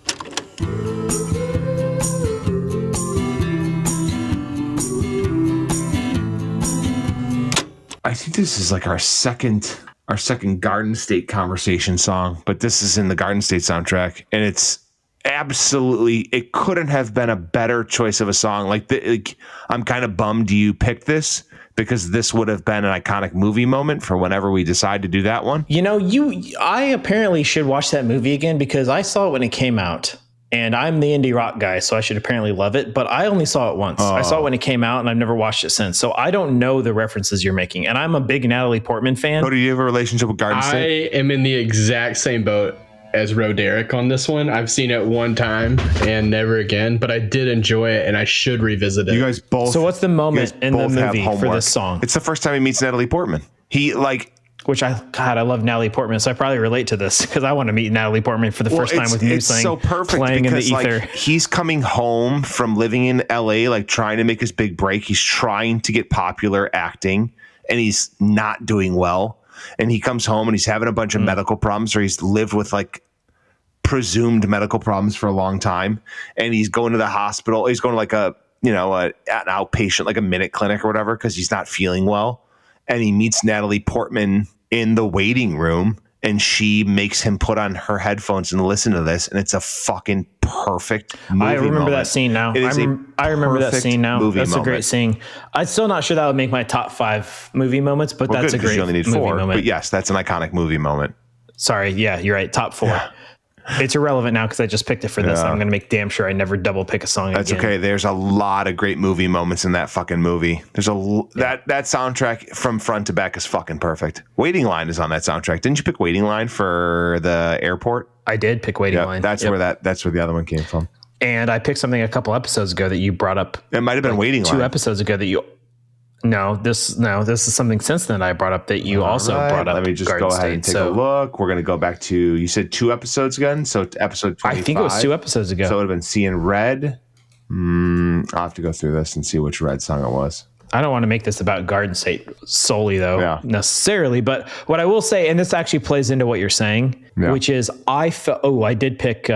I think this is like our second Garden State conversation song, but this is in the Garden State soundtrack, and it's absolutely, it couldn't have been a better choice of a song. Like I'm kind of bummed you picked this, because this would have been an iconic movie moment for whenever we decide to do that one. You know, I apparently should watch that movie again, because I saw it when it came out, and I'm the indie rock guy, so I should apparently love it. But I only saw it once. I saw it when it came out, and I've never watched it since. So I don't know the references you're making. And I'm a big Natalie Portman fan. Cody, do you have a relationship with Garden State? I am in the exact same boat as Roderick on this one. I've seen it one time and never again, but I did enjoy it, and I should revisit it. You guys both. So what's the moment in the movie for this song? It's the first time he meets Natalie Portman. I love Natalie Portman, so I probably relate to this, because I want to meet Natalie Portman for the first time with New Sling. It's so perfect playing in the ether. Like, he's coming home from living in LA, like trying to make his big break. He's trying to get popular acting, and he's not doing well. And he comes home and he's having a bunch of medical problems, or he's lived with like presumed medical problems for a long time. And he's going to the hospital. He's going to like an outpatient, like a minute clinic or whatever, because he's not feeling well. And he meets Natalie Portman in the waiting room, and she makes him put on her headphones and listen to this. And it's a fucking perfect movie. I remember moment. That scene now. I remember that scene now. That's a great scene. I'm still not sure that would make my top 5 movie moments, but that's a great movie moment. But yes, that's an iconic movie moment. Sorry. Yeah, you're right. Top 4. Yeah. It's irrelevant now because I just picked it for this. I'm going to make damn sure I never double pick a song again. That's okay. There's a lot of great movie moments in that fucking movie. There's that soundtrack from front to back is fucking perfect. Waiting Line is on that soundtrack. Didn't you pick Waiting Line for the airport? I did pick Waiting Line. That's where the other one came from. And I picked something a couple episodes ago that you brought up. It might have been Waiting Line. 2 episodes ago that you. No, this is something since then I brought up that you brought up. Let me just Garden go ahead State. and take a look. We're going to go back to, you said 2 episodes again, so episode 25. I think it was 2 episodes ago. So it would have been Seeing Red. I'll have to go through this and see which Red song it was. I don't want to make this about Garden State solely, though, necessarily. But what I will say, and this actually plays into what you're saying, which is I did pick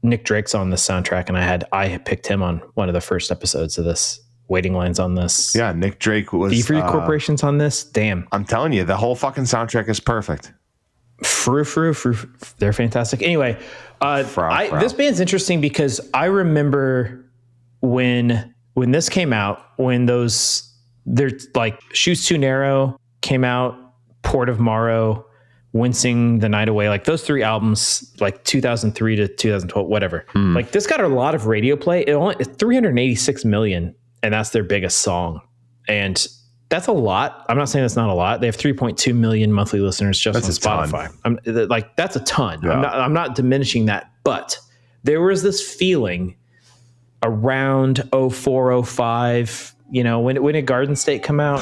Nick Drake's on this soundtrack, and I had picked him on one of the first episodes of this. Waiting Lines on this. Yeah, Nick Drake was. D3 Corporation's on this. Damn. I'm telling you, the whole fucking soundtrack is perfect. They're fantastic. Anyway, this band's interesting because I remember when this came out, when they're like Shoes Too Narrow came out, Port of Morrow, Wincing the Night Away, like those 3 albums, like 2003 to 2012, whatever. Like this got a lot of radio play. It only 386 million. And that's their biggest song. And that's a lot. I'm not saying that's not a lot. They have 3.2 million monthly listeners just on Spotify. That's a ton. Yeah. I'm not diminishing that. But there was this feeling around 04, 05, when did Garden State come out?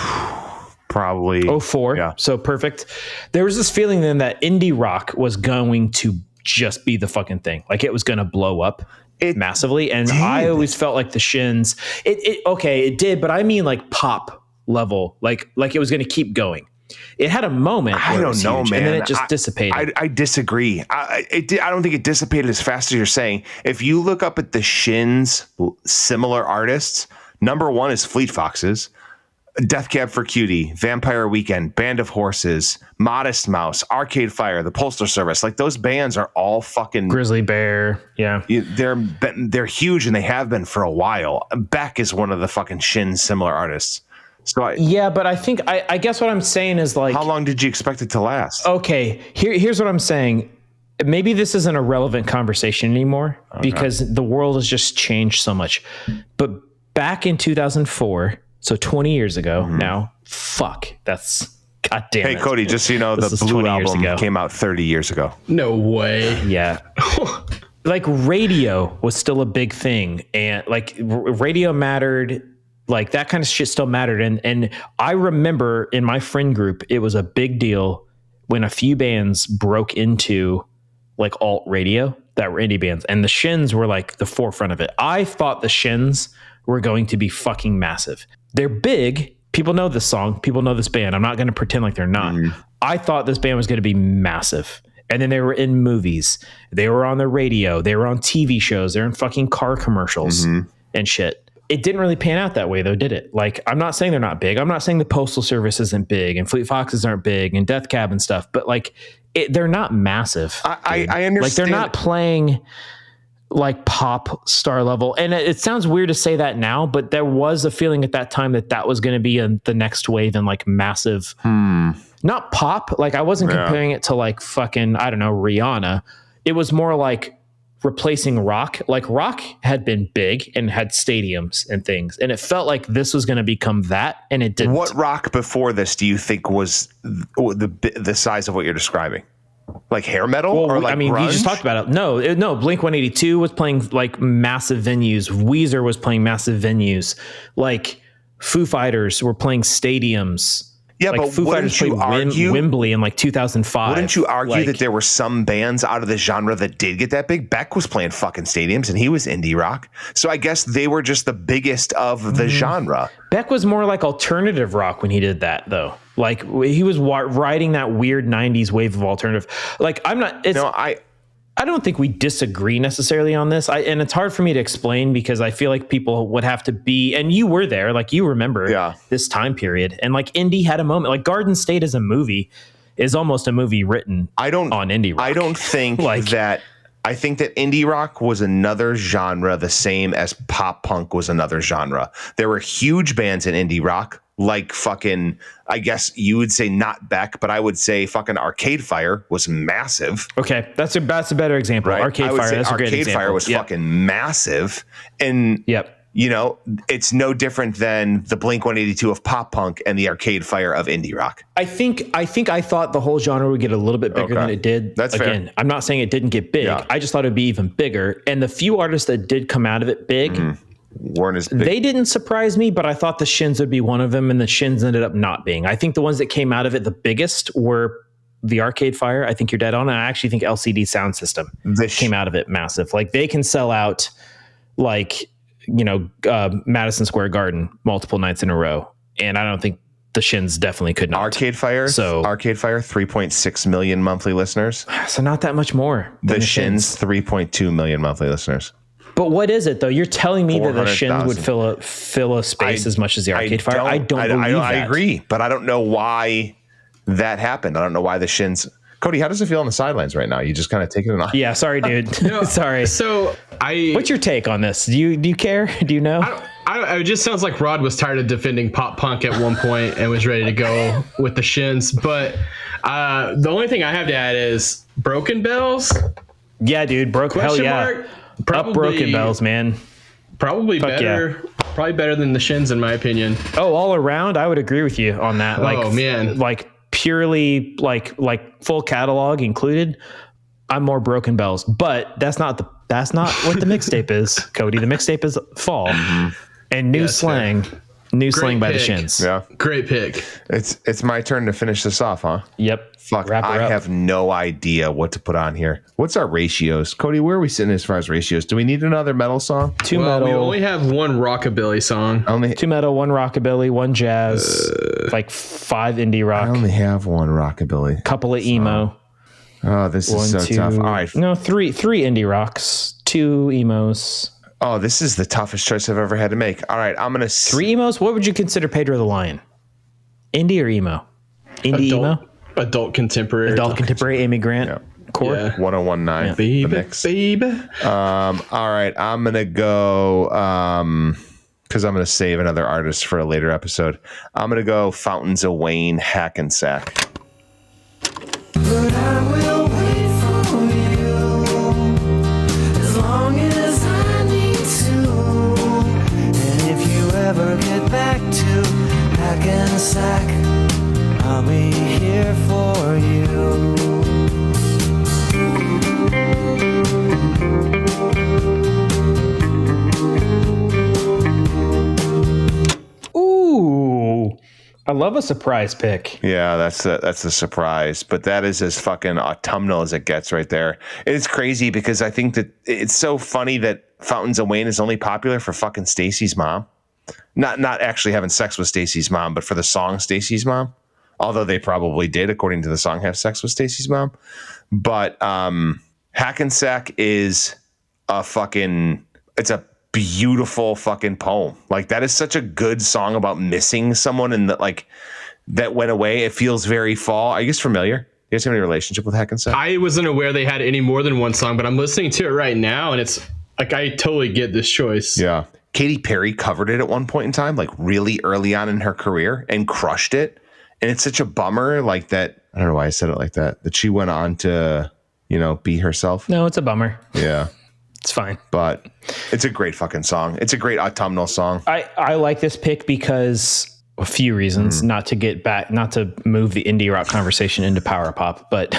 Probably 04. Yeah. So perfect. There was this feeling then that indie rock was going to just be the fucking thing. Like it was going to blow up. Massively, and I always felt like the Shins. It did, but I mean like pop level, like it was going to keep going. It had a moment. I don't know, man. And then it just dissipated. I disagree. I don't think it dissipated as fast as you're saying. If you look up at the Shins, similar artists, number 1 is Fleet Foxes, Death Cab for Cutie, Vampire Weekend, Band of Horses, Modest Mouse, Arcade Fire, the Postal Service. Like those bands are all fucking Grizzly Bear. Yeah, they're huge and they have been for a while. Beck is one of the fucking Shins similar artists. So but I think I guess what I'm saying is like, how long did you expect it to last? Okay, here's what I'm saying. Maybe this isn't a relevant conversation anymore because the world has just changed so much. But back in 2004. So 20 years ago now, that's goddamn. Hey, Cody, just so you know, the Blue album came out 30 years ago. No way. Yeah. Like radio was still a big thing, and like radio mattered. Like that kind of shit still mattered. And I remember in my friend group, it was a big deal when a few bands broke into like alt radio that were indie bands, and the Shins were like the forefront of it. I thought the Shins were going to be fucking massive. They're big. People know this song. People know this band. I'm not going to pretend like they're not. I thought this band was going to be massive. And then they were in movies. They were on the radio. They were on TV shows. They're in fucking car commercials and shit. It didn't really pan out that way, though, did it? Like, I'm not saying they're not big. I'm not saying the Postal Service isn't big and Fleet Foxes aren't big and Death Cab and stuff. But like, they're not massive. I understand. Like, they're not playing like pop star level. And it sounds weird to say that now, but there was a feeling at that time that was going to be the next wave and like massive, not pop. Like I wasn't comparing it to like fucking, I don't know, Rihanna. It was more like replacing rock. Like rock had been big and had stadiums and things. And it felt like this was going to become that. And it didn't. What rock before this do you think was the size of what you're describing? Like hair metal? Well, or like grunge? You just talked about it. No, Blink 182 was playing like massive venues. Weezer was playing massive venues. Like Foo Fighters were playing stadiums. Yeah, like but Foo Fighters played Wembley in like 2005. Wouldn't you argue that there were some bands out of the genre that did get that big? Beck was playing fucking stadiums and he was indie rock. So I guess they were just the biggest of the genre. Beck was more like alternative rock when he did that, though. Like he was riding that weird 90s wave of alternative. Like I don't think we disagree necessarily on this. And it's hard for me to explain because I feel like people would have to be, and you were there, like you remember this time period. And like indie had a moment, like Garden State as a movie is almost a movie written on indie rock. I don't think I think that indie rock was another genre the same as pop punk was another genre. There were huge bands in indie rock, like fucking, I guess you would say not Beck, but I would say fucking Arcade Fire was massive. Okay, that's a better example. Right? Arcade Fire, that's a great example. Arcade Fire was fucking massive. And you know, it's no different than the Blink 182 of pop punk and the Arcade Fire of indie rock. I thought the whole genre would get a little bit bigger than it did. That's Again, fair. I'm not saying it didn't get big. Yeah. I just thought it'd be even bigger. And the few artists that did come out of it big weren't as big. They didn't surprise me, but I thought the Shins would be one of them, and the Shins ended up not being. I think the ones that came out of it the biggest were the Arcade Fire. I think you're dead on. And I actually think LCD Sound System came out of it massive. Like they can sell out like, you know, Madison Square Garden multiple nights in a row. And I don't think the Shins definitely could not. Arcade Fire, 3.6 million monthly listeners. So not that much more. The Shins, 3.2 million monthly listeners. But what is it though? You're telling me that the Shins would fill a space as much as the Arcade Fire? I don't believe that. I agree, but I don't know why that happened. I don't know why the Shins. Cody, how does it feel on the sidelines right now? You just kind of taking it on. Yeah, sorry, dude. No, sorry. So what's your take on this? Do you care? Do you know? It just sounds like Rod was tired of defending pop punk at one point and was ready to go with the Shins. But the only thing I have to add is Broken Bells. Yeah, dude. Hell yeah. Probably, up Broken Bells, man. Probably better. Yeah. Probably better than the Shins, in my opinion. Oh, all around, I would agree with you on that. Like, oh man, like purely like full catalog included. I'm more Broken Bells, but that's not what the mixtape is, Cody. The mixtape is Fall and New Slang. Fair. New Slang by the Shins. Yeah. Great pick. It's my turn to finish this off, huh? Yep. Fuck. I have no idea what to put on here. What's our ratios? Cody, where are we sitting as far as ratios? Do we need another metal song? Two metal. We only have one rockabilly song. Two metal, one rockabilly, one jazz, like 5 indie rock. I only have one rockabilly. Couple of emo. Oh, this is so tough. All right. No, three indie rocks, 2 emos. Oh, this is the toughest choice I've ever had to make. All right, I'm going to... 3 emos? What would you consider Pedro the Lion? Indie or emo? Emo? Adult contemporary. Adult contemporary, Amy Grant. Yeah. Core? Yeah. 1019. Baby, the mix. baby. All right, I'm going to go... because I'm going to save another artist for a later episode. I'm going to go Fountains of Wayne, Hackensack. But I will wait for you as long as I need to. And if you ever get back to Hackensack, I'll be here for you. Ooh. I love a surprise pick. Yeah, that's a surprise, but that is as fucking autumnal as it gets right there. It's crazy because I think that it's so funny that Fountains of Wayne is only popular for fucking Stacy's mom. Not actually having sex with Stacy's mom, but for the song Stacy's Mom. Although they probably did, according to the song, have sex with Stacy's mom. But Hackensack is it's a beautiful fucking poem. Like that is such a good song about missing someone and that went away. It feels very fall. Are you guys familiar? You guys have any relationship with Hackensack? I wasn't aware they had any more than one song, but I'm listening to it right now and it's Like, I totally get this choice. Yeah. Katy Perry covered it at one point in time, like really early on in her career, and crushed it. And it's such a bummer, like that. I don't know why I said it like that. That she went on to, be herself. No, it's a bummer. Yeah. It's fine. But it's a great fucking song. It's a great autumnal song. I like this pick because a few reasons, not to move the indie rock conversation into power pop, but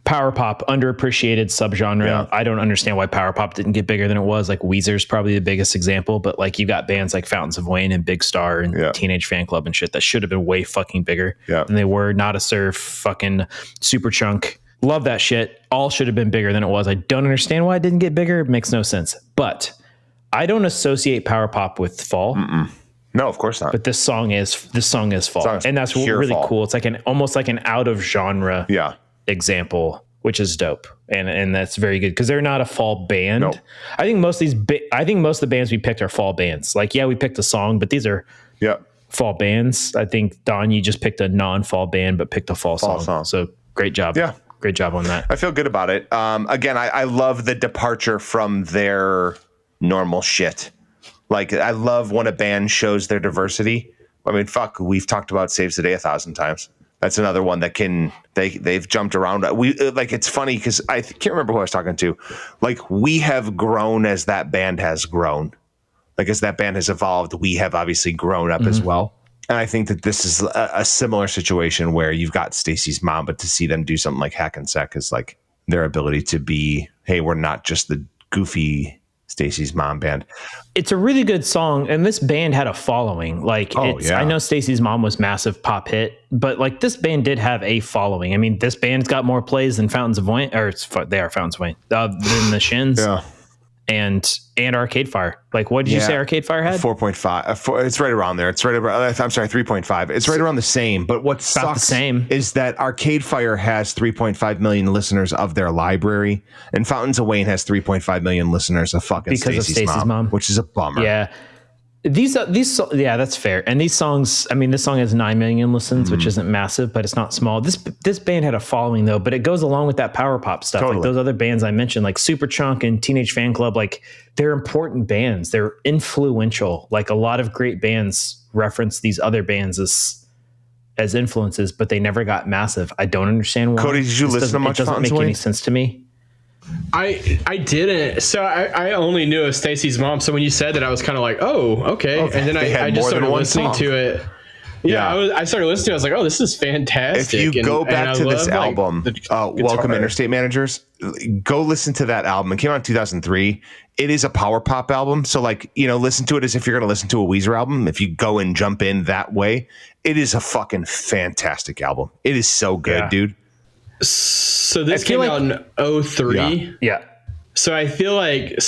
power pop, underappreciated subgenre. Yeah. I don't understand why power pop didn't get bigger than it was. Like Weezer's probably the biggest example, but like you got bands like Fountains of Wayne and Big Star and Teenage Fan Club and shit that should have been way fucking bigger than they were. Not a Surf, fucking Superchunk. Love that shit. All should have been bigger than it was. I don't understand why it didn't get bigger. It makes no sense. But I don't associate power pop with fall. No, of course not. But this song is fall, and that's really fall. Cool. It's like almost like an out of genre example, which is dope, and that's very good because they're not a fall band. Nope. I think most of the bands we picked are fall bands. Like, we picked a song, but these are fall bands. I think Don, you just picked a non-fall band, but picked a fall song. So great job. Yeah. Great job on that. I feel good about it. Again, I love the departure from their normal shit. Like, I love when a band shows their diversity. I mean, fuck, we've talked about Saves the Day 1,000 times. That's another one that they've jumped around. It's funny because I can't remember who I was talking to. Like, we have grown as that band has grown. Like, as that band has evolved, we have obviously grown up as well. And I think that this is a similar situation where you've got Stacy's Mom, but to see them do something like Hackensack is like their ability to be, hey, we're not just the goofy Stacy's Mom band. It's a really good song, and this band had a following. Like, I know Stacy's Mom was massive pop hit, but like this band did have a following. I mean, this band's got more plays than Fountains of Wayne, or they are Fountains of Wayne, than the Shins. Yeah. And Arcade Fire. Like, what did you say Arcade Fire had? 4.5. It's right around there. It's right around, I'm sorry, 3.5. It's right around the same. But what sucks is that Arcade Fire has 3.5 million listeners of their library, and Fountains of Wayne has 3.5 million listeners of fucking Stacy's Mom, which is a bummer. Yeah. These that's fair. And these songs, I mean, this song has 9 million listens, which isn't massive, but it's not small. This band had a following though, but it goes along with that power pop stuff. Totally. Like those other bands I mentioned, like Superchunk and Teenage Fan Club, like they're important bands. They're influential. Like a lot of great bands reference these other bands as influences, but they never got massive. I don't understand why. Cody, did you listen to much? It doesn't make any sense to me. I didn't. So I only knew of Stacy's Mom. So when you said that, I was kind of like, oh, okay. And then I just started listening to it. Yeah, I started listening to it. I was like, oh, this is fantastic. If you go back to this album, Welcome Interstate Managers, go listen to that album. It came out in 2003. It is a power pop album. So like, listen to it as if you're going to listen to a Weezer album. If you go and jump in that way, it is a fucking fantastic album. It is so good, dude. So this came out in 2003. Yeah. So I feel like,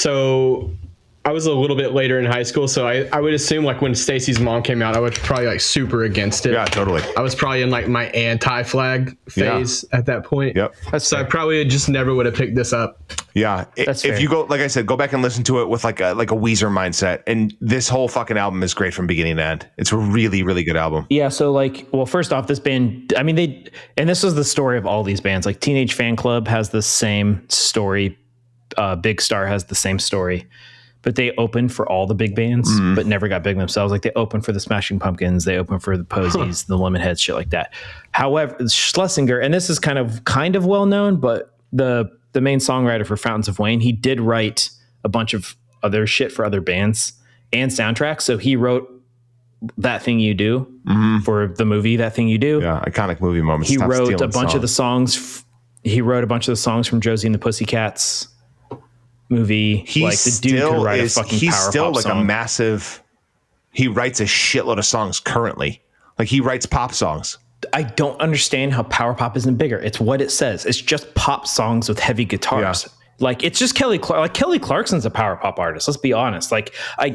I was a little bit later in high school. So I would assume like when Stacy's Mom came out, I was probably like super against it. Yeah, totally. I was probably in like my anti-flag phase at that point. Yep. So I probably just never would have picked this up. Yeah. If you go, like I said, go back and listen to it with like a Weezer mindset. And this whole fucking album is great from beginning to end. It's a really, really good album. Yeah. So like, well, first off, this band, I mean, and this is the story of all these bands. Like Teenage Fan Club has the same story. Big Star has the same story. But they opened for all the big bands, but never got big themselves. Like they opened for the Smashing Pumpkins, they opened for the Posies, the Lemonheads, shit like that. However, Schlesinger, and this is kind of well known, but the main songwriter for Fountains of Wayne, he did write a bunch of other shit for other bands and soundtracks. So he wrote That Thing You Do for the movie That Thing You Do. Yeah, iconic movie moments. He wrote a bunch of the songs. He wrote a bunch of the songs from Josie and the Pussycats movie. The dude could write a fucking power pop like song. A massive. He writes a shitload of songs currently. Like he writes pop songs. I don't understand how power pop isn't bigger. It's what it says. It's just pop songs with heavy guitars. Yeah. Like it's just Kelly Clark. Like Kelly Clarkson's a power pop artist. Let's be honest. I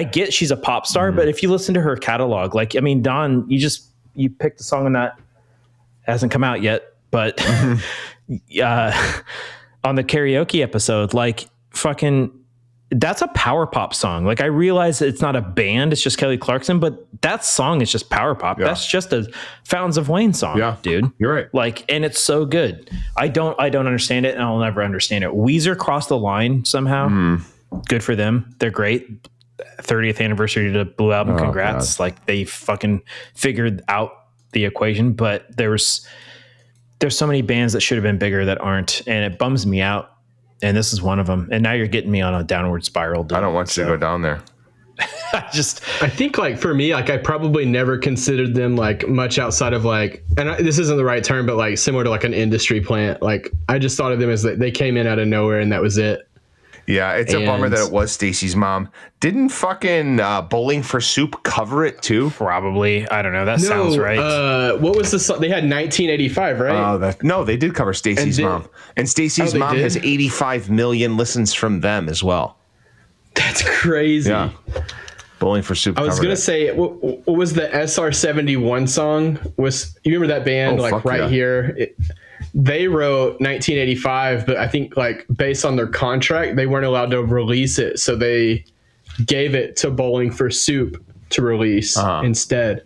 get she's a pop star, but if you listen to her catalog, like I mean, Don, you picked a song on that hasn't come out yet, but on the karaoke episode, like fucking that's a power pop song. Like I realize it's not a band, it's just Kelly Clarkson, but that song is just power pop. That's just a Fountains of Wayne song, dude. You're right. Like, and it's so good. I don't understand it, and I'll never understand it. Weezer crossed the line somehow. Good for them. They're great. 30th anniversary to the Blue Album. Congrats. Like they fucking figured out the equation, but there's so many bands that should have been bigger that aren't, and it bums me out. And this is one of them. And now you're getting me on a downward spiral. Dude. I don't want you to go down there. I think like for me, like I probably never considered them like much outside of like, this isn't the right term, but like similar to like an industry plant. Like I just thought of them as that they came in out of nowhere and that was it. Yeah, it's a bummer that it was Stacy's mom. Didn't fucking Bowling for Soup cover it too? Probably. I don't know. That sounds right. What was the song? They had 1985, right? No, they did cover Stacy's mom. And Stacy's mom has 85 million listens from them as well. That's crazy. Yeah. Bowling for Soup. I was going to say, what was the SR-71 song? You remember that band here? They wrote 1985, but I think like based on their contract, they weren't allowed to release it. So they gave it to Bowling for Soup to release instead.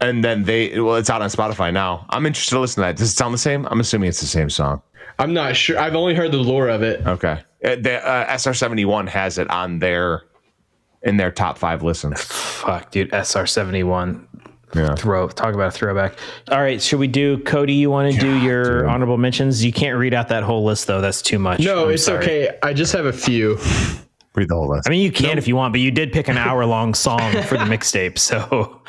And then it's out on Spotify now. I'm interested to listen to that. Does it sound the same? I'm assuming it's the same song. I'm not sure. I've only heard the lore of it. Okay. The SR-71 has it on in their top 5 listens. Fuck, dude. SR-71. Yeah. Talk about a throwback. All right, should we do Cody? You want to do your honorable mentions? You can't read out that whole list though. That's too much. No, it's okay. I just have a few. Read the whole list. I mean, you can if you want, but you did pick an hour-long song for the mixtape. So,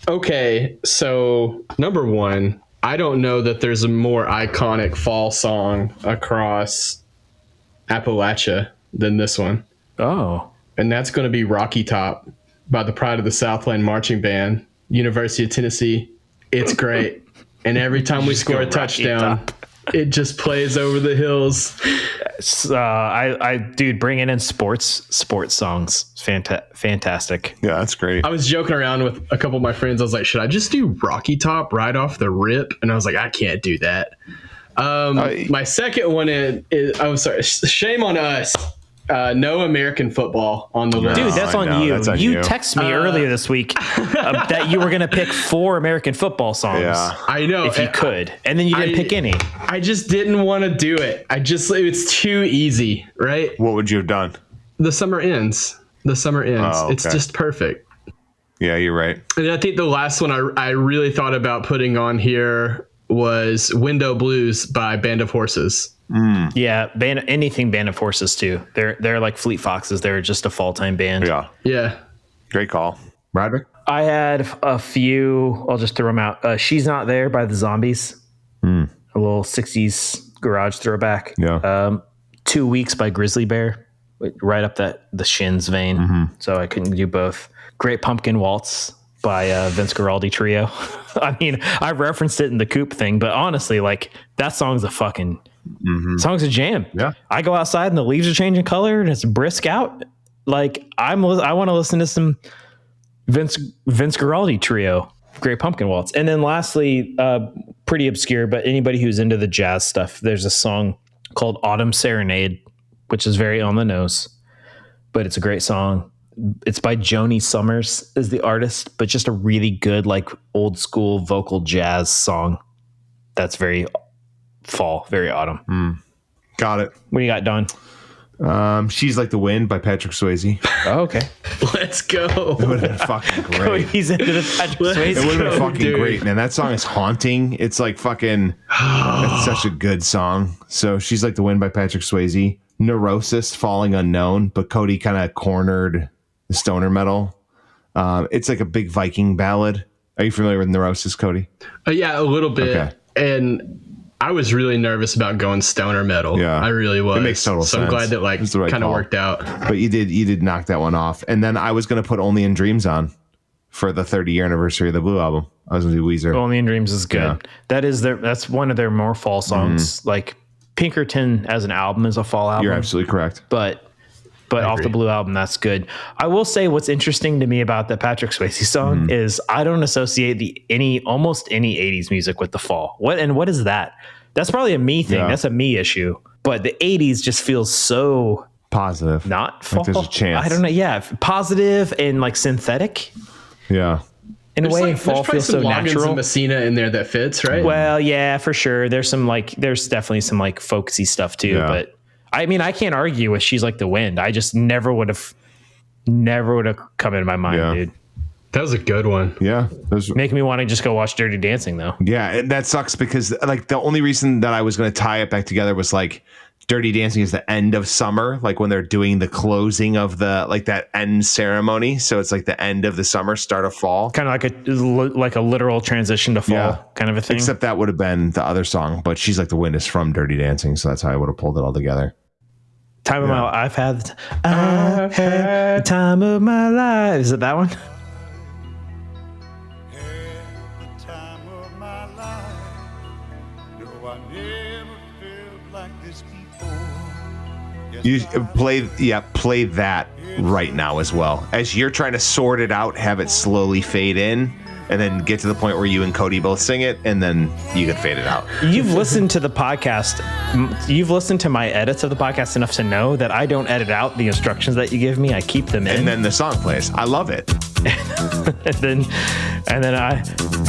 okay. So number 1, I don't know that there's a more iconic fall song across Appalachia than this one. Oh, and that's going to be Rocky Top by the Pride of the Southland Marching Band. University of Tennessee. It's great. And every time we score a touchdown, it just plays over the hills. Dude, bringing in sports songs. Fantastic. Yeah, that's great. I was joking around with a couple of my friends. I was like, should I just do Rocky Top right off the rip? And I was like, I can't do that. My second one is shame on us. No American Football on the list. Dude, that's on you. You texted me earlier this week that you were going to pick 4 American football songs. Yeah, I know. If you could. And then you didn't pick any. I just didn't want to do it. It's too easy, right? What would you have done? The Summer Ends. Oh, okay. It's just perfect. Yeah, you're right. And I think the last one I really thought about putting on here was Window Blues by Band of Horses. Yeah, anything Band of Horses too. They're like Fleet Foxes. They're just a fall-time band. Yeah. Great call, Roderick. I had a few. I'll just throw them out. She's Not There by the Zombies. A little 60s garage throwback. Yeah. 2 Weeks by Grizzly Bear, right up the Shins vein. So I couldn't do both. Great Pumpkin Waltz by Vince Guaraldi Trio. I mean, I referenced it in the Coop thing, but honestly, like that song's a fucking song's a jam. Yeah. I go outside and the leaves are changing color and it's brisk out. Like I want to listen to some Vince Guaraldi Trio, Great Pumpkin Waltz. And then lastly, pretty obscure, but anybody who's into the jazz stuff, there's a song called Autumn Serenade, which is very on the nose, but it's a great song. It's by Joni Summers is the artist, but just a really good, like old school vocal jazz song. That's very fall, very autumn. Got it. What do you got, Don? She's Like the Wind by Patrick Swayze. Oh, okay. Let's go. It would have been fucking great. He's into the Patrick Swayze. It would have been fucking great, man. That song is haunting. It's like fucking, that's such a good song. So She's Like the Wind by Patrick Swayze. Neurosis, Falling Unknown, but Cody kind of cornered the stoner metal. It's like a big Viking ballad. Are you familiar with Neurosis, Cody? Yeah, a little bit. Okay. And I was really nervous about going stoner metal. Yeah, I really was. It makes total sense. So I'm glad that right kind of worked out. But you did knock that one off. And then I was going to put Only in Dreams on for the 30-year anniversary of the Blue Album. I was going to do Weezer. Only in Dreams is good. Yeah. That's one of their more fall songs. Like Pinkerton as an album is a fall album. You're absolutely correct. But off the Blue Album, that's good. I will say what's interesting to me about the Patrick Swayze song is I don't associate almost any 80s music with the fall. What is that? That's probably a me thing. Yeah. That's a me issue. But the 80s just feels so positive. Not fall. There's a chance. I don't know. Yeah, positive and like synthetic. Yeah. In a way, fall feels so natural. Some Messina in there that fits, right? Well, yeah, for sure. There's definitely some like folksy stuff too. Yeah. But I mean, I can't argue with She's Like the Wind. I just never would have come into my mind, dude. That was a good one. Yeah. Making me want to just go watch Dirty Dancing though. Yeah, and that sucks because like the only reason that I was going to tie it back together was like Dirty Dancing is the end of summer, like when they're doing the closing of the like that end ceremony. So it's like the end of the summer, start of fall. Kind of like a literal transition to fall kind of a thing. Except that would have been the other song, but She's Like the Wind is from Dirty Dancing, so that's how I would have pulled it all together. I've had the time of my life. Is it that one? You play that right now as well. As you're trying to sort it out, have it slowly fade in, and then get to the point where you and Cody both sing it, and then you can fade it out. You've listened to the podcast. You've listened to my edits of the podcast enough to know that I don't edit out the instructions that you give me. I keep them in. And then the song plays. I love it.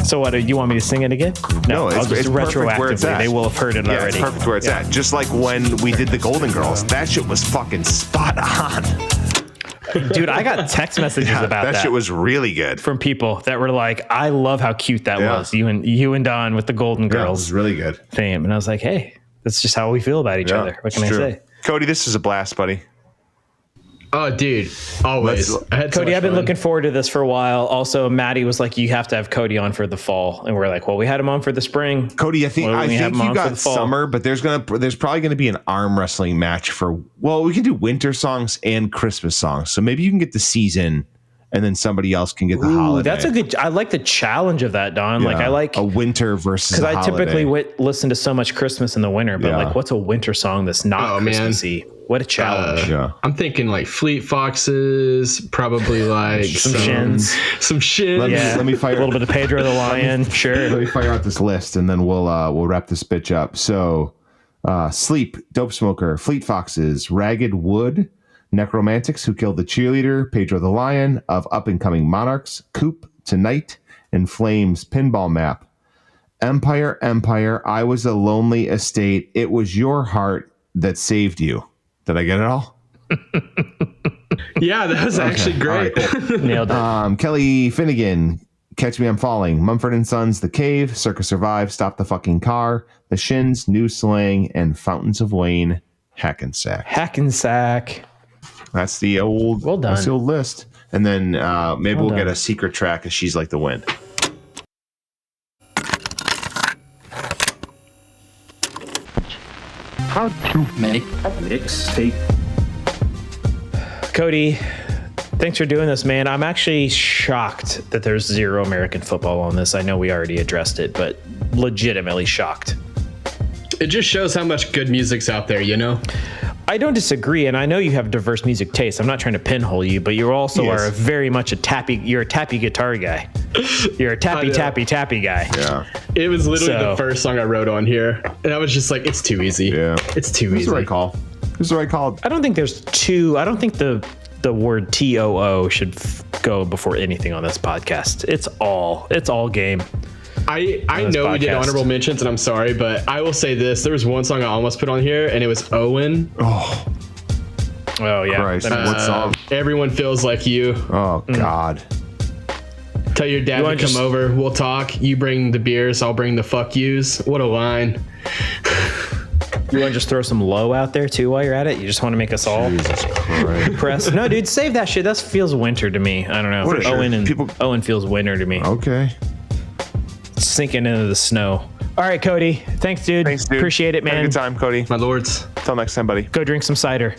So what, do you want me to sing it again? No, it's retroactively. Where it's at. They will have heard it already. It's perfect where it's at. Just like when we did the Golden Girls. That shit was fucking spot on. Dude, I got text messages about that. That shit was really good. From people that were like, I love how cute that was. You and Don with the Golden Girls. It was really good. Theme. And I was like, hey, that's just how we feel about each other. What can I say? Cody, this is a blast, buddy. Oh, dude, always. Cody, I've been looking forward to this for a while. Also, Maddie was like, you have to have Cody on for the fall. And we're like, well, we had him on for the spring. Cody, I think you got summer, but there's probably going to be an arm wrestling match we can do winter songs and Christmas songs. So maybe you can get the season and then somebody else can get the holiday. I like the challenge of that, Don. Yeah, like I like a winter versus because I typically listen to so much Christmas in the winter, but like what's a winter song that's not Christmassy? Man. What a challenge. I'm thinking like Fleet Foxes, probably like some Shins. Some Shins. Let me fire a little bit of Pedro the Lion. Sure. Let me fire out this list and then we'll wrap this bitch up. So Sleep, Dope Smoker, Fleet Foxes, Ragged Wood, Necromantics, Who Killed the Cheerleader, Pedro the Lion, Of Up and Coming Monarchs, Coop, Tonight, In Flames, Pinball Map, Empire, I Was a Lonely Estate, It Was Your Heart That Saved You. Did I get it all? Yeah, that was actually great. Right, cool. Nailed it. Kelly Finnegan, Catch Me I'm Falling, Mumford & Sons, The Cave, Circa Survive, Stop the Fucking Car, The Shins, New Slang, and Fountains of Wayne, Hackensack. That's the old, well done. That's the old list. And then maybe we'll get a secret track of She's Like the Wind. How to make a mixtape. Cody, thanks for doing this, man. I'm actually shocked that there's zero American football on this. I know we already addressed it, but legitimately shocked. It just shows how much good music's out there, you know? I don't disagree, and I know you have diverse music tastes. I'm not trying to pinhole you, but you also are very much a tappy guitar guy. You're a tappy guy. Yeah. It was literally the first song I wrote on here, and I was just like, it's too easy. Yeah. It's too easy. This is the right call. I don't think there's two. I don't think the word TOO should go before anything on this podcast. It's all game. I know we did honorable mentions, and I'm sorry, but I will say this. There was one song I almost put on here, and it was Owen. Oh yeah. Christ. What song? Everyone Feels Like You. Oh, God. Tell your dad to come over. We'll talk. You bring the beers. I'll bring the fuck yous. What a line. You want to just throw some low out there, too, while you're at it? You just want to make us all depressed? No, dude, save that shit. That feels winter to me. I don't know. Owen feels winter to me. Okay. Sinking into the snow. All right, Cody. Thanks, dude. Thanks, dude. Appreciate it, man. Have a good time, Cody. My lords. Till next time, buddy. Go drink some cider.